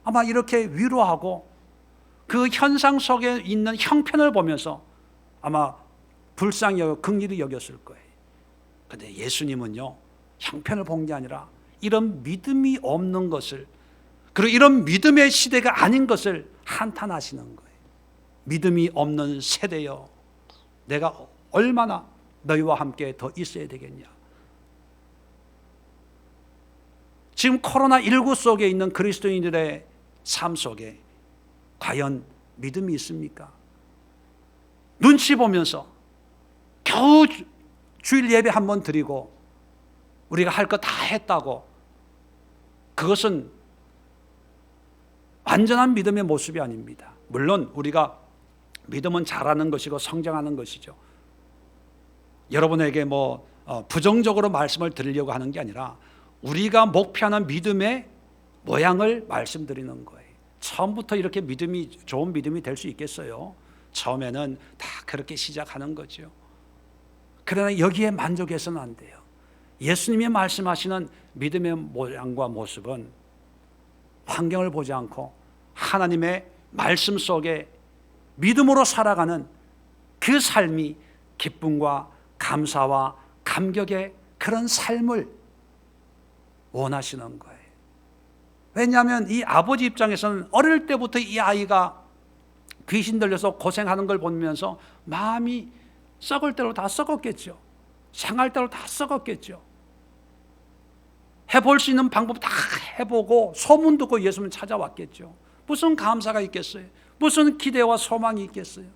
S1: 아마 이렇게 위로하고 그 현상 속에 있는 형편을 보면서 아마 불쌍히 여겨 긍휼히 여겼을 거예요. 그런데 예수님은요, 형편을 본 게 아니라 이런 믿음이 없는 것을, 그리고 이런 믿음의 시대가 아닌 것을 한탄하시는 거예요. 믿음이 없는 세대여, 내가 얼마나 너희와 함께 더 있어야 되겠냐. 지금 코로나19 속에 있는 그리스도인들의 삶 속에 과연 믿음이 있습니까? 눈치 보면서 겨우 주일 예배 한번 드리고 우리가 할 거 다 했다고, 그것은 완전한 믿음의 모습이 아닙니다. 물론 우리가 믿음은 잘하는 것이고 성장하는 것이죠. 여러분에게 부정적으로 말씀을 드리려고 하는 게 아니라 우리가 목표하는 믿음의 모양을 말씀드리는 거예요. 처음부터 이렇게 믿음이 좋은 믿음이 될 수 있겠어요? 처음에는 다 그렇게 시작하는 거죠. 그러나 여기에 만족해서는 안 돼요. 예수님이 말씀하시는 믿음의 모양과 모습은 환경을 보지 않고 하나님의 말씀 속에 믿음으로 살아가는 그 삶이 기쁨과 감사와 감격의 그런 삶을 원하시는 거예요. 왜냐하면 이 아버지 입장에서는 어릴 때부터 이 아이가 귀신 들려서 고생하는 걸 보면서 마음이 썩을 대로 다 썩었겠죠. 상할 대로 다 썩었겠죠. 해볼 수 있는 방법 다 해보고 소문 듣고 예수님 찾아왔겠죠. 무슨 감사가 있겠어요? 무슨 기대와 소망이 있겠어요?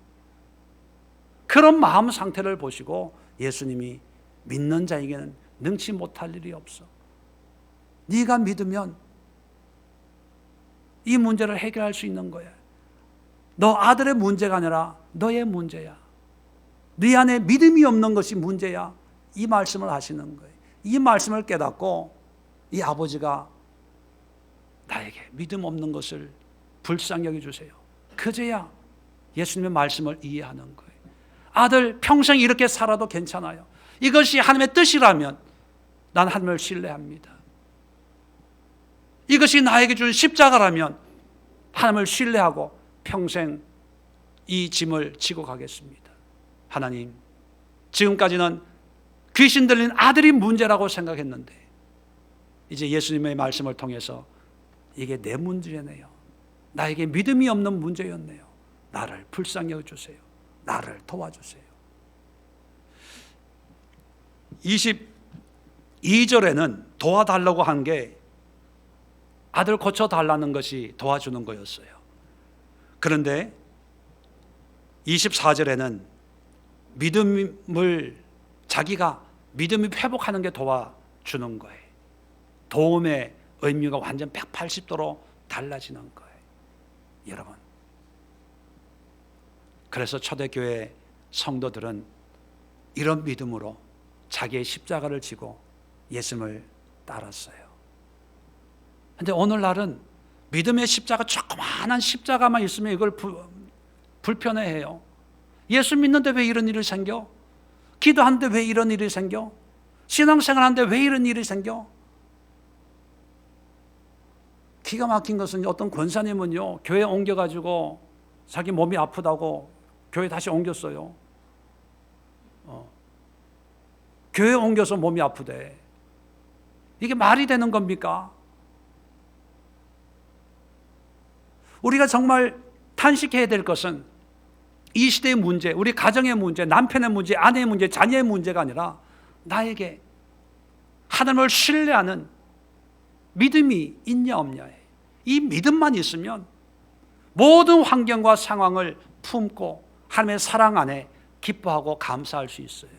S1: 그런 마음 상태를 보시고 예수님이 믿는 자에게는 능치 못할 일이 없어. 네가 믿으면 이 문제를 해결할 수 있는 거야. 너 아들의 문제가 아니라 너의 문제야. 네 안에 믿음이 없는 것이 문제야. 이 말씀을 하시는 거예요. 이 말씀을 깨닫고 이 아버지가 나에게 믿음 없는 것을 불쌍히 여겨주세요. 그제야 예수님의 말씀을 이해하는 거예요. 아들 평생 이렇게 살아도 괜찮아요. 이것이 하나님의 뜻이라면 난 하나님을 신뢰합니다. 이것이 나에게 준 십자가라면 하나님을 신뢰하고 평생 이 짐을 지고 가겠습니다. 하나님, 지금까지는 귀신 들린 아들이 문제라고 생각했는데 이제 예수님의 말씀을 통해서 이게 내 문제네요. 나에게 믿음이 없는 문제였네요. 나를 불쌍히 여겨주세요. 나를 도와주세요. 22절에는 도와달라고 한 게 아들 고쳐달라는 것이 도와주는 거였어요. 그런데 24절에는 믿음을 자기가 믿음이 회복하는 게 도와주는 거예요. 도움의 의미가 완전 180도로 달라지는 거예요. 여러분, 그래서 초대교회 성도들은 이런 믿음으로 자기의 십자가를 지고 예수님을 따랐어요. 그런데 오늘날은 믿음의 십자가, 조그마한 십자가만 있으면 이걸 불편해해요. 예수 믿는데 왜 이런 일이 생겨? 기도하는데 왜 이런 일이 생겨? 신앙생활 하는데 왜 이런 일이 생겨? 기가 막힌 것은 어떤 권사님은요, 교회 옮겨가지고 자기 몸이 아프다고 교회 다시 옮겼어요. 교회 옮겨서 몸이 아프대. 이게 말이 되는 겁니까? 우리가 정말 탄식해야 될 것은 이 시대의 문제, 우리 가정의 문제, 남편의 문제, 아내의 문제, 자녀의 문제가 아니라 나에게 하나님을 신뢰하는 믿음이 있냐 없냐에, 이 믿음만 있으면 모든 환경과 상황을 품고 하나님의 사랑 안에 기뻐하고 감사할 수 있어요.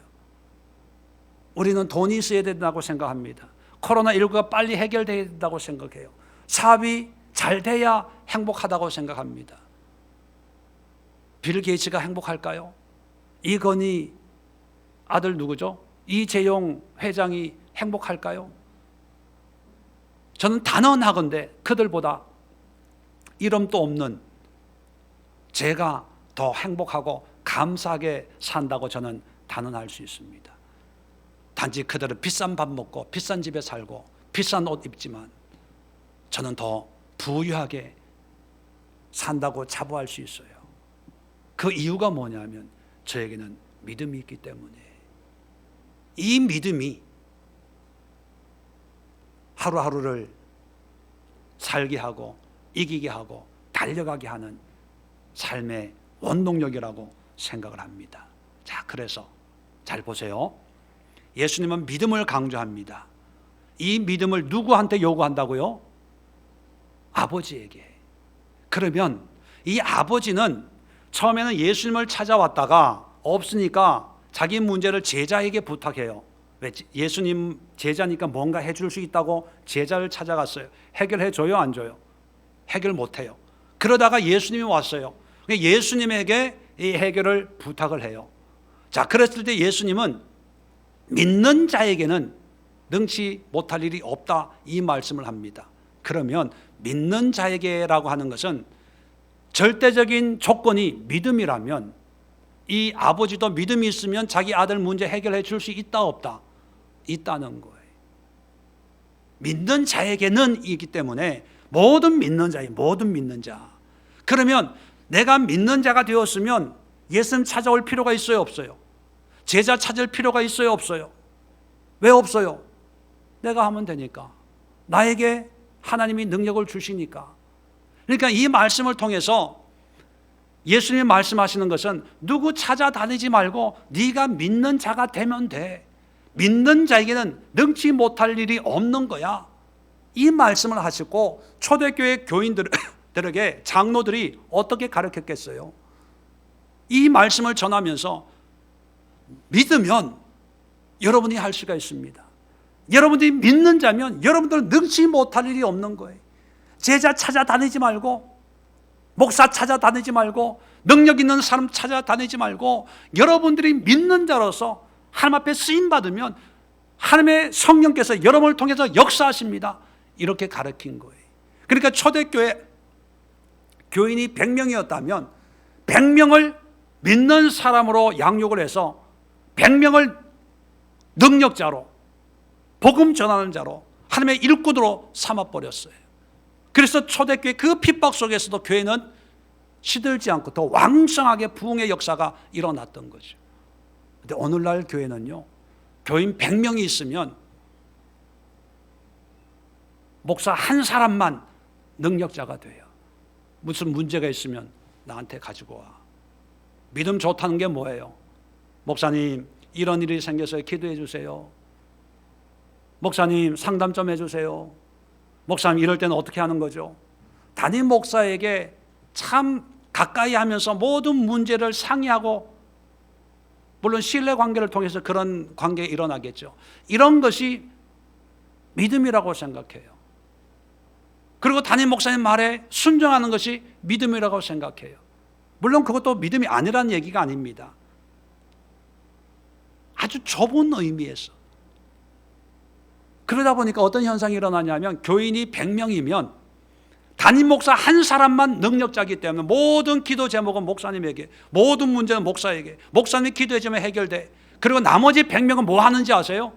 S1: 우리는 돈이 있어야 된다고 생각합니다. 코로나19가 빨리 해결돼야 된다고 생각해요. 사업이 잘 돼야 행복하다고 생각합니다. 빌 게이츠가 행복할까요? 이건희 아들 누구죠? 이재용 회장이 행복할까요? 저는 단언하건대 그들보다 이름도 없는 제가 더 행복하고 감사하게 산다고 저는 단언할 수 있습니다. 단지 그들은 비싼 밥 먹고 비싼 집에 살고 비싼 옷 입지만 저는 더 부유하게 산다고 자부할 수 있어요. 그 이유가 뭐냐면 저에게는 믿음이 있기 때문에, 이 믿음이 하루하루를 살게 하고 이기게 하고 달려가게 하는 삶의 원동력이라고 생각을 합니다. 자, 그래서 잘 보세요. 예수님은 믿음을 강조합니다. 이 믿음을 누구한테 요구한다고요? 아버지에게. 그러면 이 아버지는 처음에는 예수님을 찾아왔다가 없으니까 자기 문제를 제자에게 부탁해요. 왜? 예수님 제자니까 뭔가 해줄 수 있다고 제자를 찾아갔어요. 해결해 줘요, 안 줘요? 해결 못해요. 그러다가 예수님이 왔어요. 예수님에게 이 해결을 부탁을 해요. 자, 그랬을 때 예수님은 믿는 자에게는 능치 못할 일이 없다, 이 말씀을 합니다. 그러면 믿는 자에게라고 하는 것은 절대적인 조건이 믿음이라면 이 아버지도 믿음이 있으면 자기 아들 문제 해결해 줄 수 있다 없다? 있다는 거예요. 믿는 자에게는 이기 때문에 모든 믿는 자예요. 모든 믿는 자. 그러면 내가 믿는 자가 되었으면 예수님 찾아올 필요가 있어요 없어요? 제자 찾을 필요가 있어요 없어요? 왜 없어요? 내가 하면 되니까. 나에게 하나님이 능력을 주시니까. 그러니까 이 말씀을 통해서 예수님이 말씀하시는 것은 누구 찾아다니지 말고 네가 믿는 자가 되면 돼. 믿는 자에게는 능치 못할 일이 없는 거야. 이 말씀을 하시고 초대교회 교인들에게 장로들이 어떻게 가르쳤겠어요? 이 말씀을 전하면서 믿으면 여러분이 할 수가 있습니다. 여러분들이 믿는 자면 여러분들은 능치 못할 일이 없는 거예요. 제자 찾아다니지 말고, 목사 찾아다니지 말고, 능력 있는 사람 찾아다니지 말고, 여러분들이 믿는 자로서 하나님 앞에 쓰임받으면 하나님의 성령께서 여러분을 통해서 역사하십니다. 이렇게 가르친 거예요. 그러니까 초대교회 교인이 100명이었다면 100명을 믿는 사람으로 양육을 해서 100명을 능력자로, 복음 전하는 자로, 하나님의 일꾼으로 삼아버렸어요. 그래서 초대교회 그 핍박 속에서도 교회는 시들지 않고 더 왕성하게 부흥의 역사가 일어났던 거죠. 그런데 오늘날 교회는요, 교인 100명이 있으면 목사 한 사람만 능력자가 돼요. 무슨 문제가 있으면 나한테 가지고 와. 믿음 좋다는 게 뭐예요? 목사님, 이런 일이 생겨서 기도해 주세요. 목사님, 상담 좀 해주세요. 목사님 이럴 때는 어떻게 하는 거죠? 담임 목사에게 참 가까이 하면서 모든 문제를 상의하고, 물론 신뢰 관계를 통해서 그런 관계가 일어나겠죠. 이런 것이 믿음이라고 생각해요. 그리고 담임 목사님 말에 순종하는 것이 믿음이라고 생각해요. 물론 그것도 믿음이 아니라는 얘기가 아닙니다. 아주 좁은 의미에서. 그러다 보니까 어떤 현상이 일어나냐면, 교인이 100명이면 담임 목사 한 사람만 능력자이기 때문에 모든 기도 제목은 목사님에게, 모든 문제는 목사에게, 목사님이 기도해주면 해결돼. 그리고 나머지 100명은 뭐 하는지 아세요?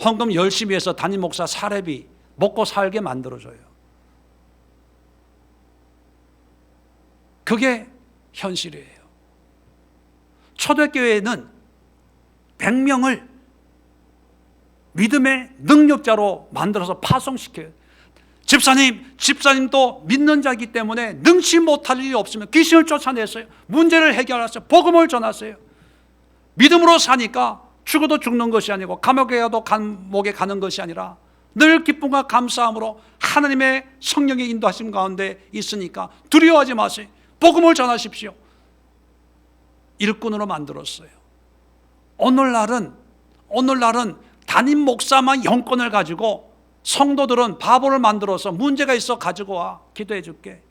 S1: 헌금 열심히 해서 담임 목사 사례비 먹고 살게 만들어줘요. 그게 현실이에요. 초대교회는 100명을 믿음의 능력자로 만들어서 파송시켜요. 집사님도 믿는 자이기 때문에 능치 못할 일이 없으면 귀신을 쫓아냈어요. 문제를 해결했어요. 복음을 전했어요. 믿음으로 사니까 죽어도 죽는 것이 아니고 감옥에 가도 감옥에 가는 것이 아니라 늘 기쁨과 감사함으로 하나님의 성령의 인도하심 가운데 있으니까 두려워하지 마세요. 복음을 전하십시오. 일꾼으로 만들었어요. 오늘날은 담임 목사만 영권을 가지고 성도들은 바보를 만들어서 문제가 있어 가지고 와, 기도해 줄게.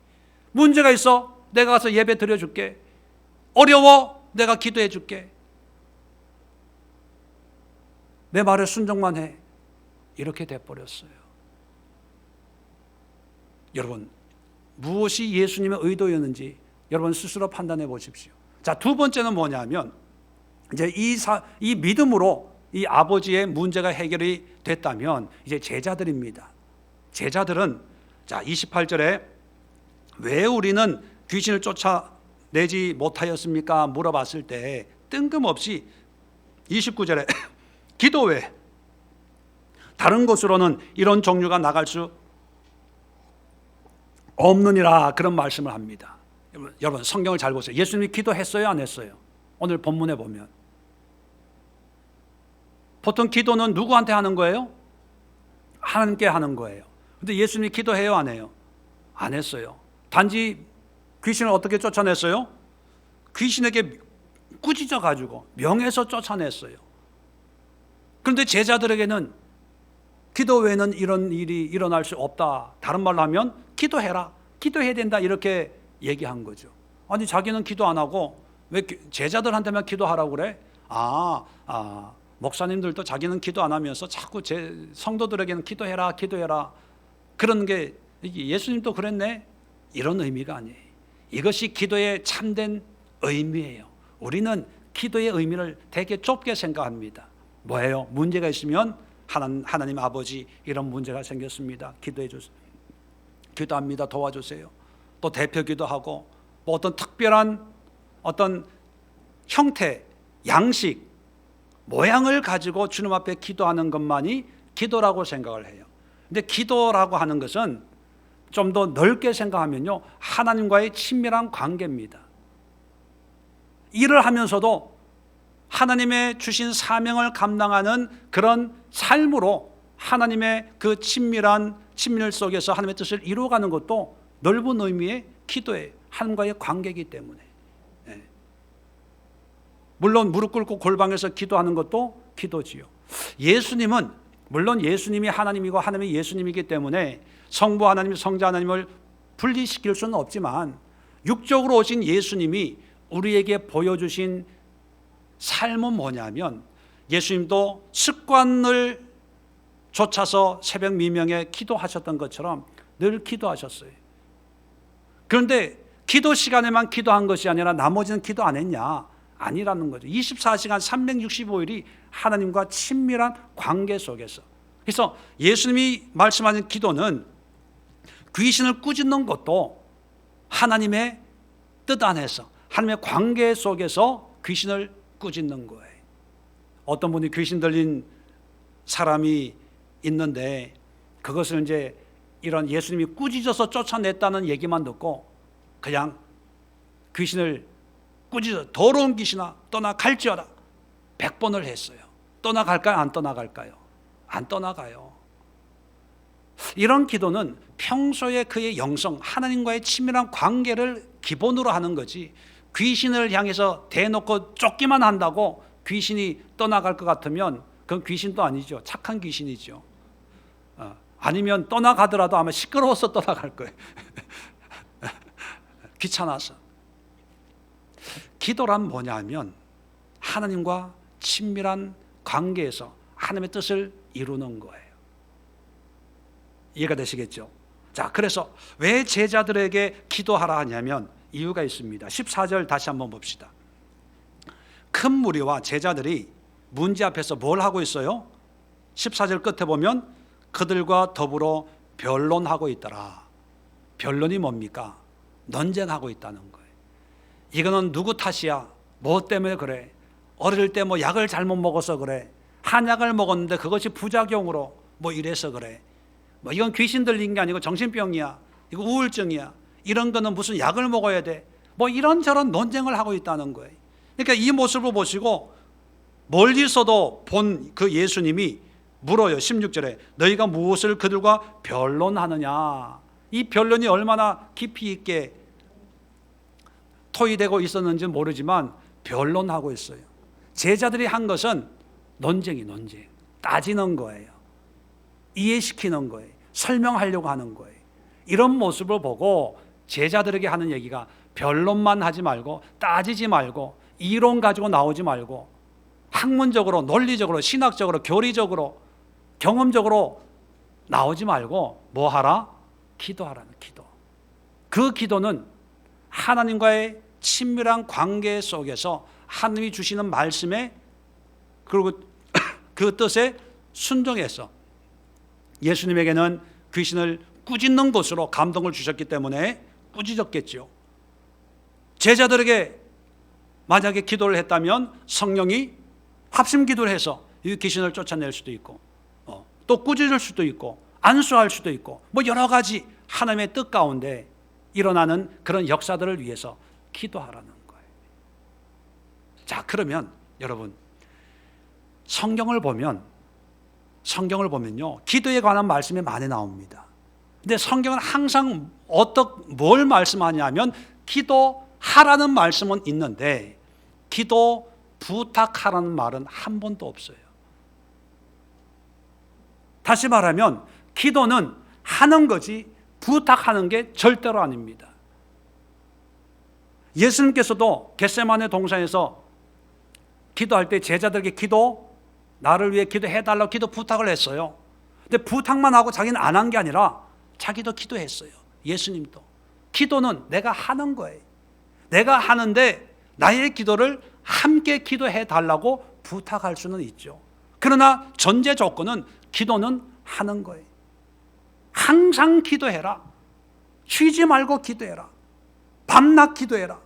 S1: 문제가 있어 내가 가서 예배 드려 줄게. 어려워 내가 기도해 줄게. 내 말에 순종만 해. 이렇게 돼버렸어요. 여러분, 무엇이 예수님의 의도였는지 여러분 스스로 판단해 보십시오. 자, 두 번째는 뭐냐면, 이제 이 믿음으로 이 아버지의 문제가 해결이 됐다면 이제 제자들입니다. 제자들은, 자, 28절에 왜 우리는 귀신을 쫓아내지 못하였습니까? 물어봤을 때 뜬금없이 29절에 기도 외에 다른 곳으로는 이런 종류가 나갈 수 없느니라, 그런 말씀을 합니다. 여러분 성경을 잘 보세요. 예수님이 기도했어요, 안 했어요? 오늘 본문에 보면 보통 기도는 누구한테 하는 거예요? 하나님께 하는 거예요. 근데 예수님이 기도해요, 안 해요? 안 했어요. 단지 귀신을 어떻게 쫓아냈어요? 귀신에게 꾸짖어 가지고 명해서 쫓아냈어요. 그런데 제자들에게는 기도 외에는 이런 일이 일어날 수 없다. 다른 말로 하면 기도해라, 기도해야 된다, 이렇게 얘기한 거죠. 아니 자기는 기도 안 하고 왜 제자들한테만 기도하라고 그래? 목사님들도 자기는 기도 안 하면서 자꾸 제 성도들에게는 기도해라, 기도해라, 그런 게 예수님도 그랬네? 이런 의미가 아니에요. 이것이 기도의 참된 의미예요. 우리는 기도의 의미를 되게 좁게 생각합니다. 뭐예요? 문제가 있으면 하나님 아버지 이런 문제가 생겼습니다. 기도해 주세요. 기도합니다. 도와주세요. 또 대표 기도하고 뭐 어떤 특별한 어떤 형태, 양식, 모양을 가지고 주님 앞에 기도하는 것만이 기도라고 생각을 해요. 근데 기도라고 하는 것은 좀 더 넓게 생각하면요, 하나님과의 친밀한 관계입니다. 일을 하면서도 하나님의 주신 사명을 감당하는 그런 삶으로 하나님의 그 친밀 속에서 하나님의 뜻을 이루어가는 것도 넓은 의미의 기도예요. 하나님과의 관계이기 때문에. 물론 무릎 꿇고 골방에서 기도하는 것도 기도지요. 예수님은 물론 예수님이 하나님이고 하나님이 예수님이기 때문에 성부 하나님, 성자 하나님을 분리시킬 수는 없지만 육적으로 오신 예수님이 우리에게 보여주신 삶은 뭐냐면, 예수님도 습관을 쫓아서 새벽 미명에 기도하셨던 것처럼 늘 기도하셨어요. 그런데 기도 시간에만 기도한 것이 아니라 나머지는 기도 안 했냐? 아니라는 거죠. 24시간 365일이 하나님과 친밀한 관계 속에서. 그래서 예수님이 말씀하신 기도는 귀신을 꾸짖는 것도 하나님의 뜻 안에서, 하나님의 관계 속에서 귀신을 꾸짖는 거예요. 어떤 분이 귀신 들린 사람이 있는데 그것을 이제 이런 예수님이 꾸짖어서 쫓아냈다는 얘기만 듣고 그냥 귀신을 꾸짖어 더러운 귀신아 떠나갈지어다 100번을 했어요. 떠나갈까요? 안 떠나갈까요? 안 떠나가요. 이런 기도는 평소에 그의 영성, 하나님과의 친밀한 관계를 기본으로 하는 거지, 귀신을 향해서 대놓고 쫓기만 한다고 귀신이 떠나갈 것 같으면 그건 귀신도 아니죠. 착한 귀신이죠. 아니면 떠나가더라도 아마 시끄러워서 떠나갈 거예요. 귀찮아서. 기도란 뭐냐면 하나님과 친밀한 관계에서 하나님의 뜻을 이루는 거예요. 이해가 되시겠죠? 자, 그래서 왜 제자들에게 기도하라 하냐면 이유가 있습니다. 14절 다시 한번 봅시다. 큰 무리와 제자들이 문제 앞에서 뭘 하고 있어요? 14절 끝에 보면 그들과 더불어 변론하고 있더라. 변론이 뭡니까? 논쟁하고 있다는 거예요. 이거는 누구 탓이야? 뭐 때문에 그래? 어릴 때 뭐 약을 잘못 먹어서 그래? 한약을 먹었는데 그것이 부작용으로 뭐 이래서 그래? 뭐 이건 귀신 들린 게 아니고 정신병이야. 이거 우울증이야. 이런 거는 무슨 약을 먹어야 돼. 뭐 이런저런 논쟁을 하고 있다는 거예요. 그러니까 이 모습을 보시고 멀리서도 본 그 예수님이 물어요. 16절에 너희가 무엇을 그들과 변론하느냐. 이 변론이 얼마나 깊이 있게 토의되고 있었는지 모르지만 변론하고 있어요. 제자들이 한 것은 논쟁, 따지는 거예요. 이해시키는 거예요. 설명하려고 하는 거예요. 이런 모습을 보고 제자들에게 하는 얘기가 변론만 하지 말고, 따지지 말고, 이론 가지고 나오지 말고, 학문적으로, 논리적으로, 신학적으로, 교리적으로, 경험적으로 나오지 말고 뭐 하라? 기도하라는 기도. 그 기도는 하나님과의 친밀한 관계 속에서 하나님이 주시는 말씀에, 그리고 그 뜻에 순종해서 예수님에게는 귀신을 꾸짖는 것으로 감동을 주셨기 때문에 꾸짖었겠죠. 제자들에게 만약에 기도를 했다면 성령이 합심 기도를 해서 이 귀신을 쫓아낼 수도 있고, 또 꾸짖을 수도 있고, 안수할 수도 있고, 뭐 여러 가지 하나님의 뜻 가운데 일어나는 그런 역사들을 위해서 기도하라는 거예요. 자, 그러면 여러분, 성경을 보면요, 기도에 관한 말씀이 많이 나옵니다. 근데 성경은 항상 뭘 말씀하냐면 기도하라는 말씀은 있는데 기도 부탁하라는 말은 한 번도 없어요. 다시 말하면 기도는 하는 거지 부탁하는 게 절대로 아닙니다. 예수님께서도 겟세마네 동산에서 기도할 때 제자들에게 나를 위해 기도해달라고 기도 부탁을 했어요. 근데 부탁만 하고 자기는 안 한 게 아니라 자기도 기도했어요. 예수님도. 기도는 내가 하는 거예요. 내가 하는데 나의 기도를 함께 기도해달라고 부탁할 수는 있죠. 그러나 전제 조건은 기도는 하는 거예요. 항상 기도해라. 쉬지 말고 기도해라. 밤낮 기도해라.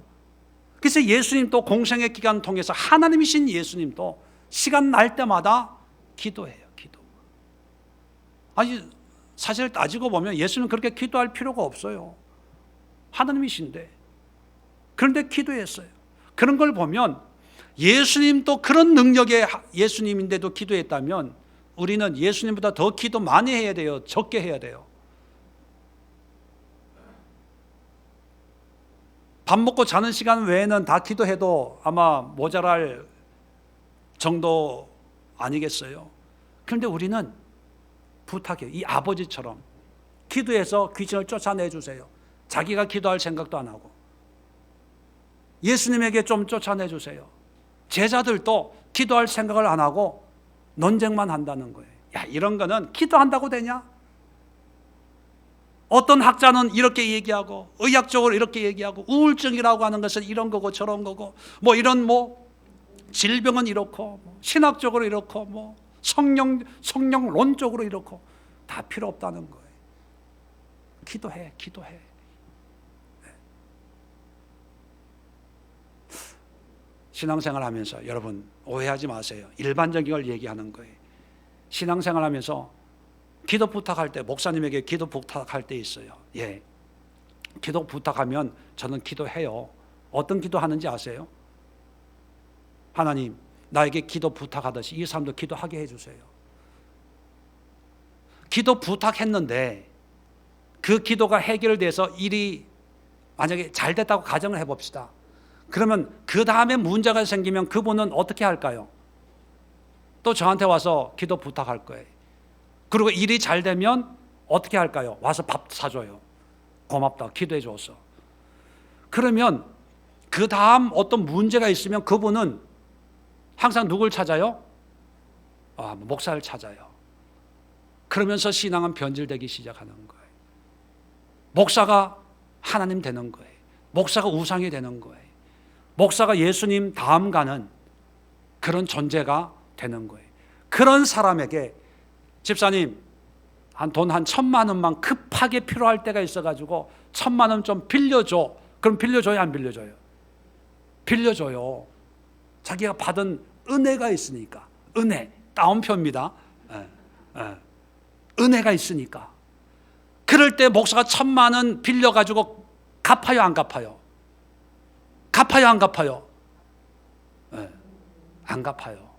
S1: 그래서 예수님도 공생의 기간을 통해서 하나님이신 예수님도 시간 날 때마다 기도해요. 기도. 아니, 사실 따지고 보면 예수님은 그렇게 기도할 필요가 없어요. 하나님이신데. 그런데 기도했어요. 그런 걸 보면 예수님도 그런 능력의 예수님인데도 기도했다면 우리는 예수님보다 더 기도 많이 해야 돼요? 적게 해야 돼요? 밥 먹고 자는 시간 외에는 다 기도해도 아마 모자랄 정도 아니겠어요? 그런데 우리는 부탁해요. 이 아버지처럼 기도해서 귀신을 쫓아내주세요. 자기가 기도할 생각도 안 하고 예수님에게 좀 쫓아내주세요. 제자들도 기도할 생각을 안 하고 논쟁만 한다는 거예요. 야, 이런 거는 기도한다고 되냐? 어떤 학자는 이렇게 얘기하고 의학적으로 이렇게 얘기하고 우울증이라고 하는 것은 이런 거고 저런 거고 뭐 이런 질병은 이렇고 신학적으로 이렇고 성령론적으로 이렇고 다 필요 없다는 거예요. 기도해. 신앙생활 하면서 여러분 오해하지 마세요. 일반적인 걸 얘기하는 거예요. 신앙생활 하면서 기도 부탁할 때, 목사님에게 기도 부탁할 때 있어요. 예. 기도 부탁하면 저는 기도해요. 어떤 기도 하는지 아세요? 하나님, 나에게 기도 부탁하듯이 이 사람도 기도하게 해주세요. 기도 부탁했는데 그 기도가 해결돼서 일이 만약에 잘 됐다고 가정을 해봅시다. 그러면 그 다음에 문제가 생기면 그분은 어떻게 할까요? 또 저한테 와서 기도 부탁할 거예요. 그리고 일이 잘 되면 어떻게 할까요? 와서 밥 사줘요. 고맙다, 기도해 줬어. 그러면 그 다음 어떤 문제가 있으면 그분은 항상 누굴 찾아요? 목사를 찾아요. 그러면서 신앙은 변질되기 시작하는 거예요. 목사가 하나님 되는 거예요. 목사가 우상이 되는 거예요. 목사가 예수님 다음 가는 그런 존재가 되는 거예요. 그런 사람에게 집사님 돈 한 1,000만 원만 급하게 필요할 때가 있어가지고 1,000만 원 좀 빌려줘. 그럼 빌려줘요, 안 빌려줘요? 빌려줘요. 자기가 받은 은혜가 있으니까. 은혜, 따옴표입니다. 은혜가 있으니까. 그럴 때 목사가 1,000만 원 빌려가지고 갚아요, 안 갚아요? 갚아요, 안 갚아요? 안 갚아요.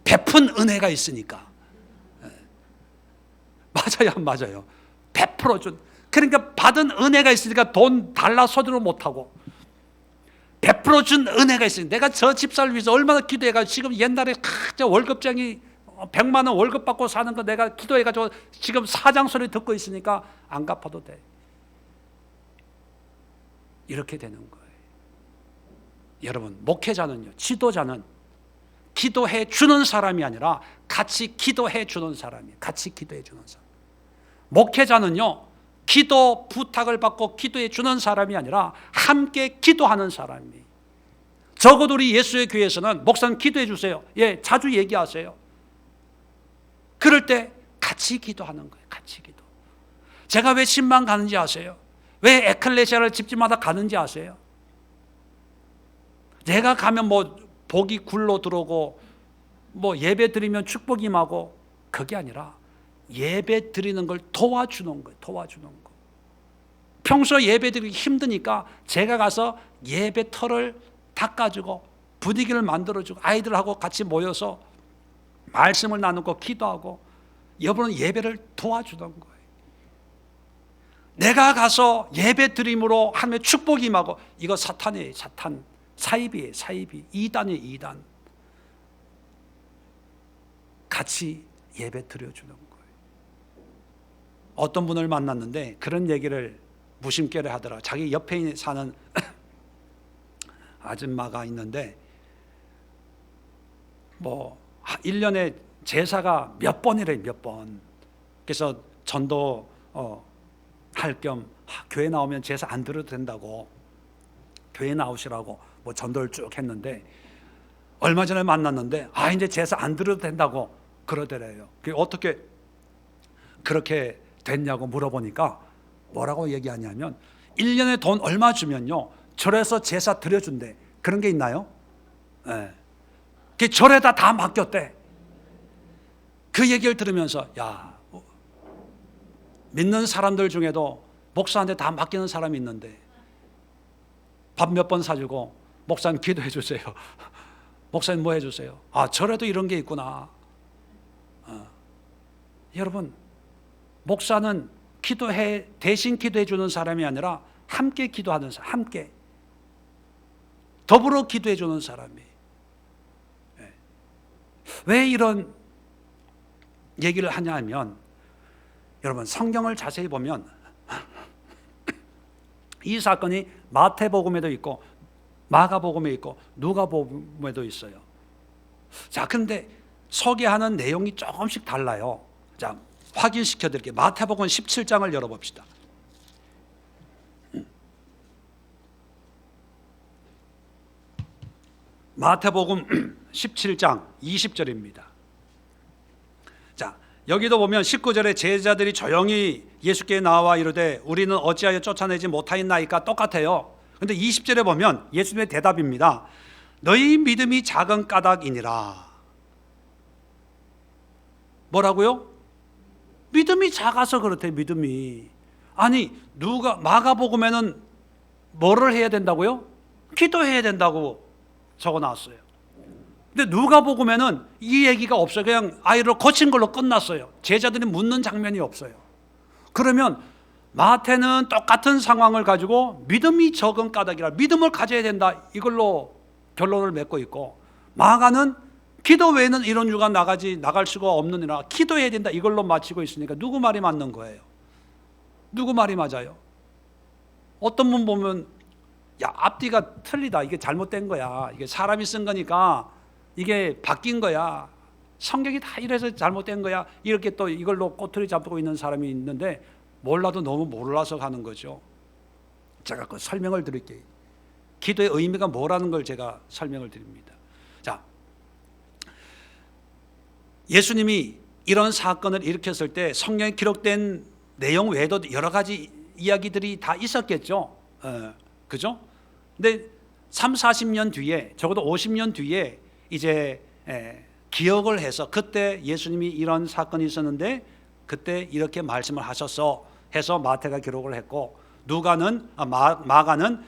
S1: 베푼 은혜가 있으니까. 맞아요, 안 맞아요? 베풀어 준. 그러니까 받은 은혜가 있으니까 돈 달라 소리로 못하고 베풀어 준 은혜가 있으니까. 내가 저 집사를 위해서 얼마나 기도해가지고 지금 옛날에 월급쟁이 100만 원 월급 받고 사는 거 내가 기도해가지고 지금 사장 소리 듣고 있으니까 안 갚아도 돼. 이렇게 되는 거예요. 여러분, 목회자는요, 지도자는 기도해 주는 사람이 아니라 같이 기도해 주는 사람이에요. 같이 기도해 주는 사람. 목회자는요, 기도 부탁을 받고 기도해 주는 사람이 아니라 함께 기도하는 사람이에요. 적어도 우리 예수의 교회에서는 목사님 기도해 주세요. 예, 자주 얘기하세요. 그럴 때 같이 기도하는 거예요. 같이 기도. 제가 왜 신방 가는지 아세요? 왜 에클레시아를 집집마다 가는지 아세요? 내가 가면 뭐 복이 굴러 들어오고 뭐 예배 드리면 축복이 임하고, 그게 아니라 예배 드리는 걸 도와주는 거예요. 도와주는 거. 평소 예배 드리기 힘드니까 제가 가서 예배터를 닦아주고 분위기를 만들어주고 아이들하고 같이 모여서 말씀을 나누고 기도하고 여러분은 예배를 도와주는 거예요. 내가 가서 예배 드림으로 하나님의 축복이 임하고, 이거 사탄이에요. 사탄. 사이비예요. 사이비. 이단이에요. 이단. 같이 예배 드려주는 거예요. 어떤 분을 만났는데 그런 얘기를 무심결에 하더라. 자기 옆에 사는 아줌마가 있는데 뭐 1년에 제사가 몇 번이래, 몇 번. 그래서 전도 할 겸 교회 나오면 제사 안 드려도 된다고 교회 나오시라고 뭐 전도를 쭉 했는데, 얼마 전에 만났는데 이제 제사 안 드려도 된다고 그러더래요. 어떻게 그렇게 됐냐고 물어보니까 뭐라고 얘기하냐면 1년에 돈 얼마 주면요 절에서 제사 드려준대. 그런 게 있나요? 네. 그 절에다 다 맡겼대. 그 얘기를 들으면서 야, 믿는 사람들 중에도 목사한테 다 맡기는 사람이 있는데 밥 몇 번 사주고 목사님 기도해 주세요. 목사님 뭐 해주세요? 절에도 이런 게 있구나. 여러분, 목사는 대신 기도해 주는 사람이 아니라 함께 기도하는 사람, 함께 더불어 기도해 주는 사람이. 왜 이런 얘기를 하냐 하면, 여러분 성경을 자세히 보면 이 사건이 마태복음에도 있고 마가복음에 있고 누가복음에도 있어요. 자, 근데 소개하는 내용이 조금씩 달라요. 자, 확인시켜 드릴게요. 마태복음 17장을 열어봅시다. 마태복음 17장 20절입니다. 자, 여기도 보면 19절에 제자들이 조용히 예수께 나와 이르되 우리는 어찌하여 쫓아내지 못하였나이까 똑같아요. 그런데 20절에 보면 예수님의 대답입니다. 너희 믿음이 작은 까닭이니라. 뭐라고요? 믿음이 작아서 그렇대. 믿음이. 아니, 마가복음에는 뭐를 해야 된다고요? 기도해야 된다고 적어놨어요. 근데 누가복음에는 이 얘기가 없어요. 그냥 아이를 고친 걸로 끝났어요. 제자들이 묻는 장면이 없어요. 그러면 마태는 똑같은 상황을 가지고 믿음이 적은 까닭이라 믿음을 가져야 된다, 이걸로 결론을 맺고 있고, 마가는 기도 외에는 이런 이유가 나갈 수가 없느니라 기도해야 된다, 이걸로 마치고 있으니까 누구 말이 맞는 거예요? 누구 말이 맞아요? 어떤 분 보면 야, 앞뒤가 틀리다, 이게 잘못된 거야, 이게 사람이 쓴 거니까 이게 바뀐 거야, 성경이 다 이래서 잘못된 거야, 이렇게 또 이걸로 꼬투리 잡고 있는 사람이 있는데 몰라도 너무 몰라서 가는 거죠. 제가 그 설명을 드릴게요. 기도의 의미가 뭐라는 걸 제가 설명을 드립니다. 자, 예수님이 이런 사건을 일으켰을 때 성경에 기록된 내용 외에도 여러 가지 이야기들이 다 있었겠죠. 그죠? 근데 3, 40년 뒤에, 적어도 50년 뒤에 이제 기억을 해서 그때 예수님이 이런 사건이 있었는데 그때 이렇게 말씀을 하셨어 해서 마태가 기록을 했고, 마가는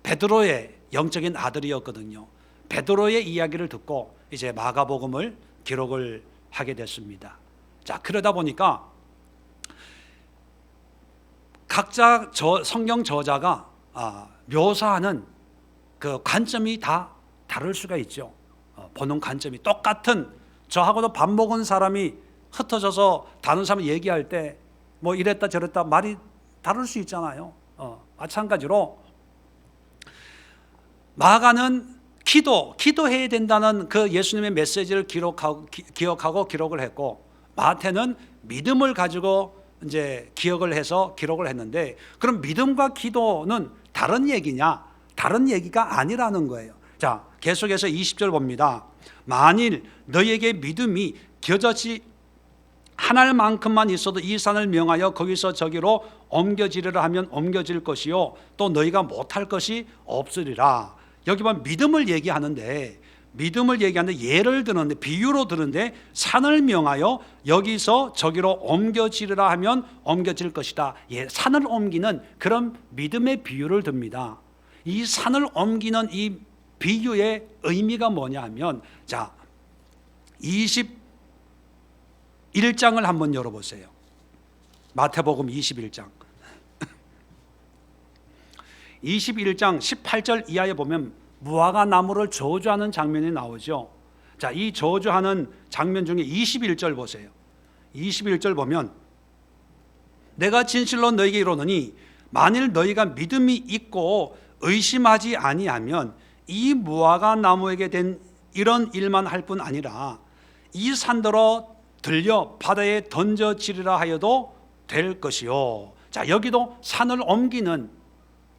S1: 베드로의 영적인 아들이었거든요. 베드로의 이야기를 듣고 이제 마가복음을 기록을 하게 됐습니다. 자, 그러다 보니까 각자 성경 저자가 묘사하는 그 관점이 다 다를 수가 있죠. 보는 관점이 똑같은, 저하고도 밥 먹은 사람이 흩어져서 다른 사람 얘기할 때 뭐 이랬다 저랬다 말이 다를 수 있잖아요. 마찬가지로 마가는 기도해야 된다는 그 예수님의 메시지를 기억하고 기록을 했고, 마태는 믿음을 가지고 이제 기억을 해서 기록을 했는데, 그럼 믿음과 기도는 다른 얘기냐? 다른 얘기가 아니라는 거예요. 자, 계속해서 20절 봅니다. 만일 너희에게 믿음이 겨자씨 하나만큼만 있어도 이 산을 명하여 거기서 저기로 옮겨지리라 하면 옮겨질 것이요 또 너희가 못할 것이 없으리라. 여기 보면 믿음을 얘기하는데 예를 드는데, 비유로 드는데, 산을 명하여 여기서 저기로 옮겨지리라 하면 옮겨질 것이다. 산을 옮기는 그런 믿음의 비유를 듭니다. 이 산을 옮기는 이 비유의 의미가 뭐냐 하면, 자, 21장을 한번 열어보세요. 마태복음 21장 21장 18절 이하에 보면 무화과 나무를 저주하는 장면이 나오죠. 자, 이 저주하는 장면 중에 21절 보세요. 21절 보면 내가 진실로 너희에게 이르노니 만일 너희가 믿음이 있고 의심하지 아니하면 이 무화과 나무에게 된 이런 일만 할 뿐 아니라 이 산더러 들려 바다에 던져지리라 하여도 될 것이요. 자, 여기도 산을 옮기는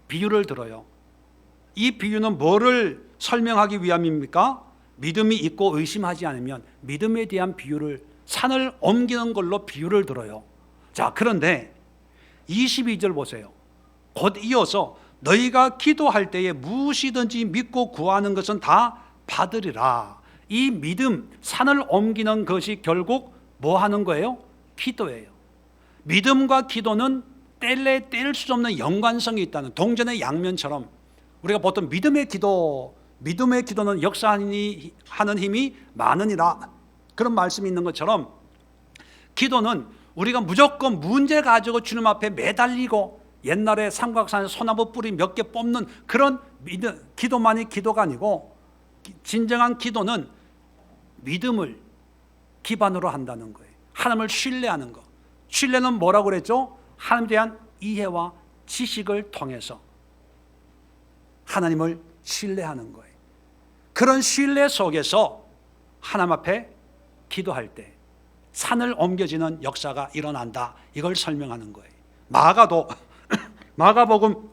S1: 비유를 들어요. 이 비유는 뭐를 설명하기 위함입니까? 믿음이 있고 의심하지 않으면 믿음에 대한 비유를, 산을 옮기는 걸로 비유를 들어요. 자, 그런데 22절 보세요. 곧 이어서 너희가 기도할 때에 무엇이든지 믿고 구하는 것은 다 받으리라. 이 믿음, 산을 옮기는 것이 결국 뭐 하는 거예요? 기도예요. 믿음과 기도는 뗄 수 없는 연관성이 있다는, 동전의 양면처럼 우리가 보통 믿음의 기도는 역사하는 힘이 많으니라, 그런 말씀이 있는 것처럼 기도는 우리가 무조건 문제 가지고 주님 앞에 매달리고 옛날에 삼각산에 소나무 뿌리 몇 개 뽑는 그런 기도만이 기도가 아니고, 진정한 기도는 믿음을 기반으로 한다는 거예요. 하나님을 신뢰하는 것. 신뢰는 뭐라고 그랬죠? 하나님에 대한 이해와 지식을 통해서 하나님을 신뢰하는 거예요. 그런 신뢰 속에서 하나님 앞에 기도할 때 산을 옮겨지는 역사가 일어난다, 이걸 설명하는 거예요. 마가도 마가복음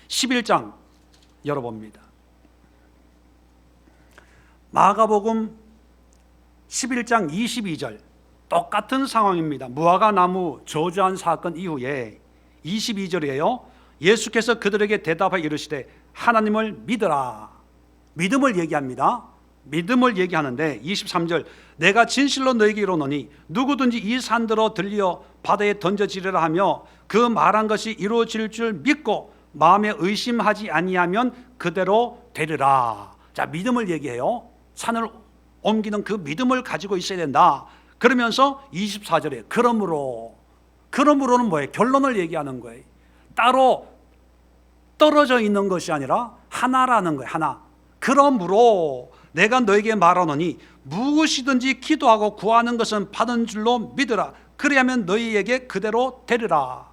S1: 11장 열어봅니다. 마가복음 11장 22절, 똑같은 상황입니다. 무화과 나무 저주한 사건 이후에 22절이에요. 예수께서 그들에게 대답하여 이르시되 하나님을 믿으라. 믿음을 얘기합니다. 믿음을 얘기하는데 23절, 내가 진실로 너에게 이르노니 누구든지 이 산들어 들려 바다에 던져지리라 하며 그 말한 것이 이루어질 줄 믿고 마음에 의심하지 아니하면 그대로 되리라. 자, 믿음을 얘기해요. 산을 옮기는 그 믿음을 가지고 있어야 된다. 그러면서 24절에 그러므로는 뭐예요? 결론을 얘기하는 거예요. 따로 떨어져 있는 것이 아니라 하나라는 거예요. 하나. 그러므로 내가 너에게 말하노니 무엇이든지 기도하고 구하는 것은 받은 줄로 믿으라. 그리하면 너희에게 그대로 되리라.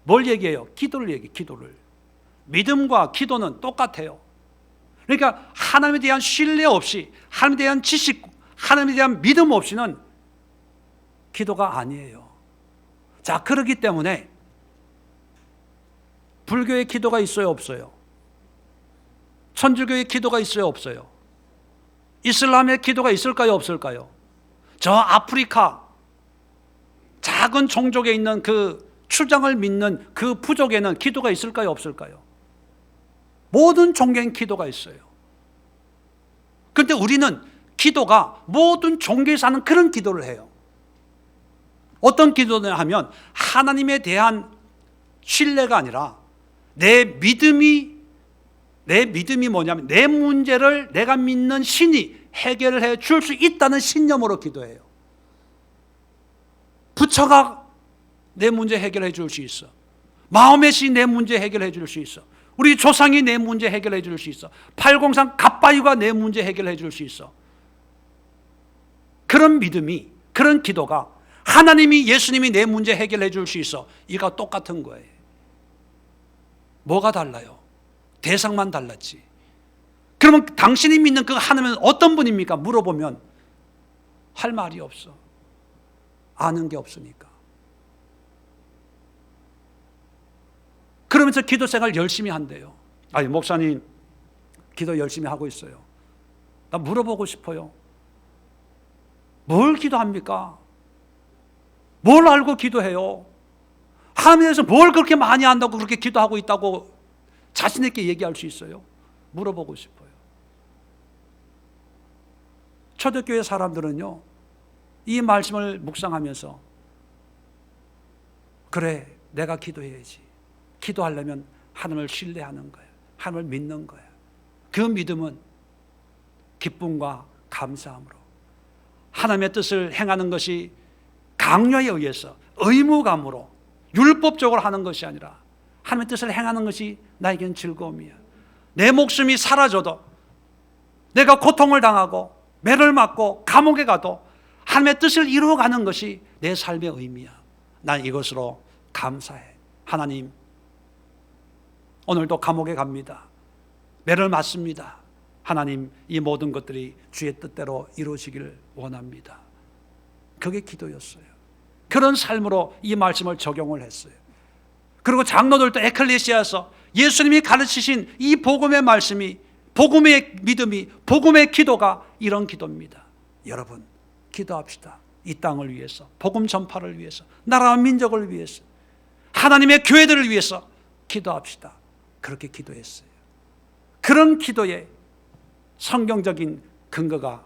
S1: 뭘 얘기해요? 기도를 얘기해요. 기도를. 믿음과 기도는 똑같아요. 그러니까 하나님에 대한 신뢰 없이, 하나님에 대한 지식, 하나님에 대한 믿음 없이는 기도가 아니에요. 자, 그렇기 때문에 불교의 기도가 있어요, 없어요? 천주교의 기도가 있어요, 없어요? 이슬람의 기도가 있을까요, 없을까요? 저 아프리카 작은 종족에 있는 그 추장을 믿는 그 부족에는 기도가 있을까요, 없을까요? 모든 종교엔 기도가 있어요. 그런데 우리는 기도가 모든 종교에서 하는 그런 기도를 해요. 어떤 기도를 하면 하나님에 대한 신뢰가 아니라 내 믿음이 뭐냐면 내 문제를 내가 믿는 신이 해결해 줄 수 있다는 신념으로 기도해요. 부처가 내 문제 해결해 줄 수 있어. 마음의 신 내 문제 해결해 줄 수 있어. 우리 조상이 내 문제 해결해 줄 수 있어. 팔공산 갓바위가 내 문제 해결해 줄 수 있어. 그런 믿음이, 그런 기도가 하나님이, 예수님이 내 문제 해결해 줄 수 있어. 이거 똑같은 거예요. 뭐가 달라요? 대상만 달랐지. 그러면 당신이 믿는 그 하나님은 어떤 분입니까? 물어보면 할 말이 없어. 아는 게 없으니까. 그러면서 기도 생활 열심히 한대요. 아니, 목사님 기도 열심히 하고 있어요. 나 물어보고 싶어요. 뭘 기도합니까? 뭘 알고 기도해요? 하나님에 대해서 뭘 그렇게 많이 안다고 그렇게 기도하고 있다고 자신 있게 얘기할 수 있어요? 물어보고 싶어요. 초대교회 사람들은요, 이 말씀을 묵상하면서 그래, 내가 기도해야지. 기도하려면 하나님을 신뢰하는 거예요. 하나님을 믿는 거예요. 그 믿음은 기쁨과 감사함으로 하나님의 뜻을 행하는 것이 강요에 의해서 의무감으로 율법적으로 하는 것이 아니라 하나님의 뜻을 행하는 것이 나에겐 즐거움이야. 내 목숨이 사라져도, 내가 고통을 당하고 매를 맞고 감옥에 가도 하나님의 뜻을 이루어가는 것이 내 삶의 의미야. 난 이것으로 감사해. 하나님, 오늘도 감옥에 갑니다. 매를 맞습니다. 하나님, 이 모든 것들이 주의 뜻대로 이루어지기를 원합니다. 그게 기도였어요. 그런 삶으로 이 말씀을 적용을 했어요. 그리고 장로들도 에클레시아에서 예수님이 가르치신 이 복음의 말씀이, 복음의 믿음이, 복음의 기도가 이런 기도입니다. 여러분, 기도합시다. 이 땅을 위해서, 복음 전파를 위해서, 나라와 민족을 위해서, 하나님의 교회들을 위해서 기도합시다. 그렇게 기도했어요. 그런 기도의 성경적인 근거가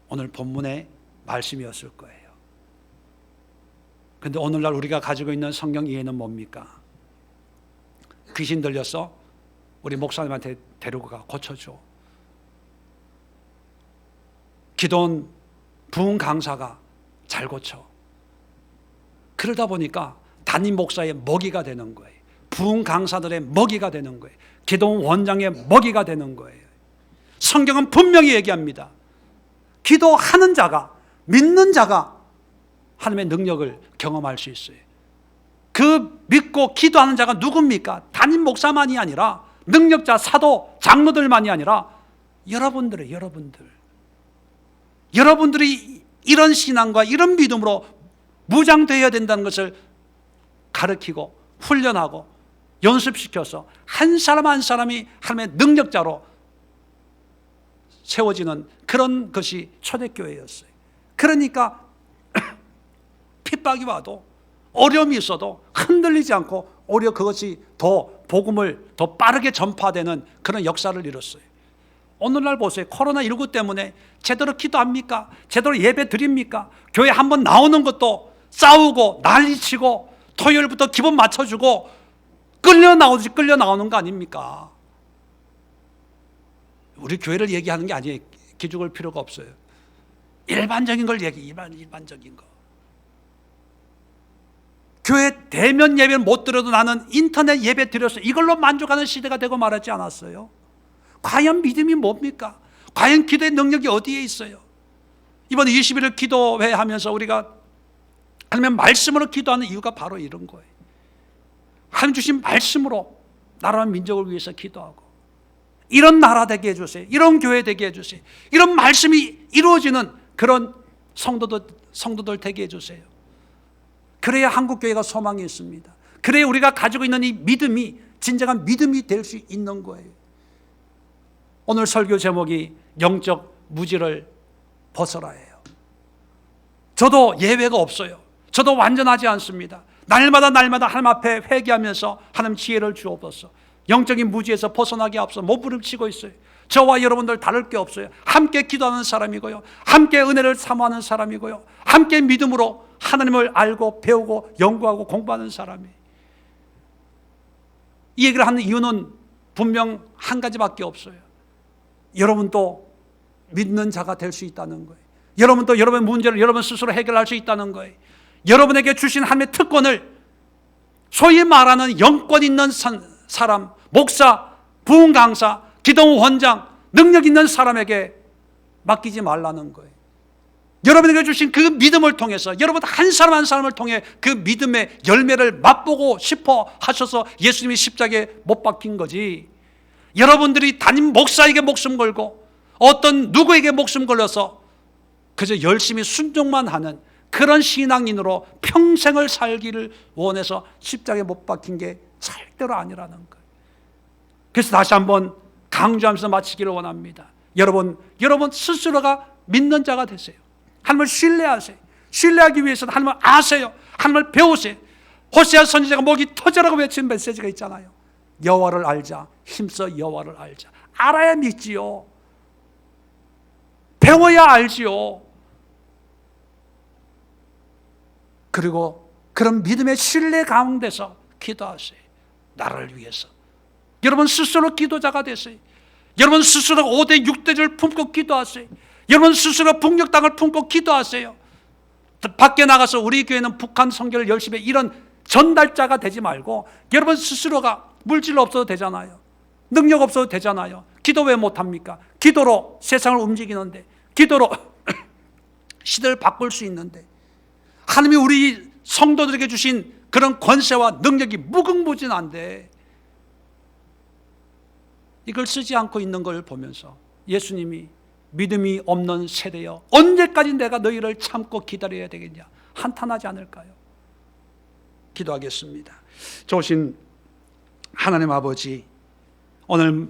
S1: 오늘 본문의 말씀이었을 거예요. 그런데 오늘날 우리가 가지고 있는 성경 이해는 뭡니까? 귀신 들려서 우리 목사님한테 데리고 가 고쳐줘. 기도원 부흥 강사가 잘 고쳐. 그러다 보니까 담임 목사의 먹이가 되는 거예요. 부흥 강사들의 먹이가 되는 거예요. 기도원 원장의 먹이가 되는 거예요. 성경은 분명히 얘기합니다. 기도하는 자가, 믿는 자가 하나님의 능력을 경험할 수 있어요. 그 믿고 기도하는 자가 누굽니까? 담임 목사만이 아니라, 능력자, 사도, 장로들만이 아니라 여러분들이 이런 신앙과 이런 믿음으로 무장되어야 된다는 것을 가르치고 훈련하고 연습시켜서 한 사람 한 사람이 하나님의 능력자로 세워지는 그런 것이 초대교회였어요. 그러니까 핍박이 와도, 어려움이 있어도 흔들리지 않고 오히려 그것이 더 복음을 더 빠르게 전파되는 그런 역사를 이뤘어요. 오늘날 보세요. 코로나19 때문에 제대로 기도합니까? 제대로 예배 드립니까? 교회 한번 나오는 것도 싸우고 난리치고 토요일부터 기분 맞춰주고 끌려 나오는 거 아닙니까? 우리 교회를 얘기하는 게 아니에요. 기죽을 필요가 없어요. 일반적인 걸 일반적인 거. 교회 대면 예배를 못 드려도 나는 인터넷 예배 드려서 이걸로 만족하는 시대가 되고 말하지 않았어요. 과연 믿음이 뭡니까? 과연 기도의 능력이 어디에 있어요? 이번 21일 기도회 하면서 우리가 하나님의 말씀으로 기도하는 이유가 바로 이런 거예요. 하나님 주신 말씀으로 나라와 민족을 위해서 기도하고, 이런 나라 되게 해주세요. 이런 교회 되게 해주세요. 이런 말씀이 이루어지는 그런 성도들 되게 해주세요. 그래야 한국교회가 소망이 있습니다. 그래야 우리가 가지고 있는 이 믿음이 진정한 믿음이 될 수 있는 거예요. 오늘 설교 제목이 영적 무지를 벗어라예요. 저도 예외가 없어요. 저도 완전하지 않습니다. 날마다 하나님 앞에 회개하면서 하나님 지혜를 주옵소서. 영적인 무지에서 벗어나기 앞서 몸부림치고 있어요. 저와 여러분들 다를 게 없어요. 함께 기도하는 사람이고요, 함께 은혜를 사모하는 사람이고요, 함께 믿음으로 하나님을 알고 배우고 연구하고 공부하는 사람이에요. 이 얘기를 하는 이유는 분명 한 가지밖에 없어요. 여러분도 믿는 자가 될 수 있다는 거예요. 여러분도 여러분의 문제를 여러분 스스로 해결할 수 있다는 거예요. 여러분에게 주신 하나님의 특권을 소위 말하는 영권 있는 사람, 목사, 부흥 강사, 기도 원장, 능력 있는 사람에게 맡기지 말라는 거예요. 여러분에게 주신 그 믿음을 통해서, 여러분 한 사람 한 사람을 통해 그 믿음의 열매를 맛보고 싶어 하셔서 예수님이 십자가에 못 박힌 거지, 여러분들이 담임 목사에게 목숨 걸고 어떤 누구에게 목숨 걸려서 그저 열심히 순종만 하는 그런 신앙인으로 평생을 살기를 원해서 십자가에 못 박힌 게 절대로 아니라는 거예요. 그래서 다시 한번 강조하면서 마치기를 원합니다. 여러분 스스로가 믿는 자가 되세요. 하나님을 신뢰하세요. 신뢰하기 위해서는 하나님을 아세요. 하나님을 배우세요. 호세아 선지자가 목이 터져라고 외친 메시지가 있잖아요. 여호와를 알자, 힘써 여호와를 알자. 알아야 믿지요. 배워야 알지요. 그리고 그런 믿음의 신뢰 가운데서 기도하세요. 나라를 위해서. 여러분 스스로 기도자가 되세요. 여러분 스스로 5대 6대를 품고 기도하세요. 여러분 스스로 북녘 땅을 품고 기도하세요. 밖에 나가서 우리 교회는 북한 선교를 열심히 해, 이런 전달자가 되지 말고 여러분 스스로가 물질 없어도 되잖아요. 능력 없어도 되잖아요. 기도 왜 못합니까? 기도로 세상을 움직이는데, 기도로 시대를 바꿀 수 있는데, 하나님이 우리 성도들에게 주신 그런 권세와 능력이 무궁무진한데 이걸 쓰지 않고 있는 걸 보면서 예수님이 믿음이 없는 세대여 언제까지 내가 너희를 참고 기다려야 되겠냐 한탄하지 않을까요? 기도하겠습니다. 좋으신 하나님 아버지, 오늘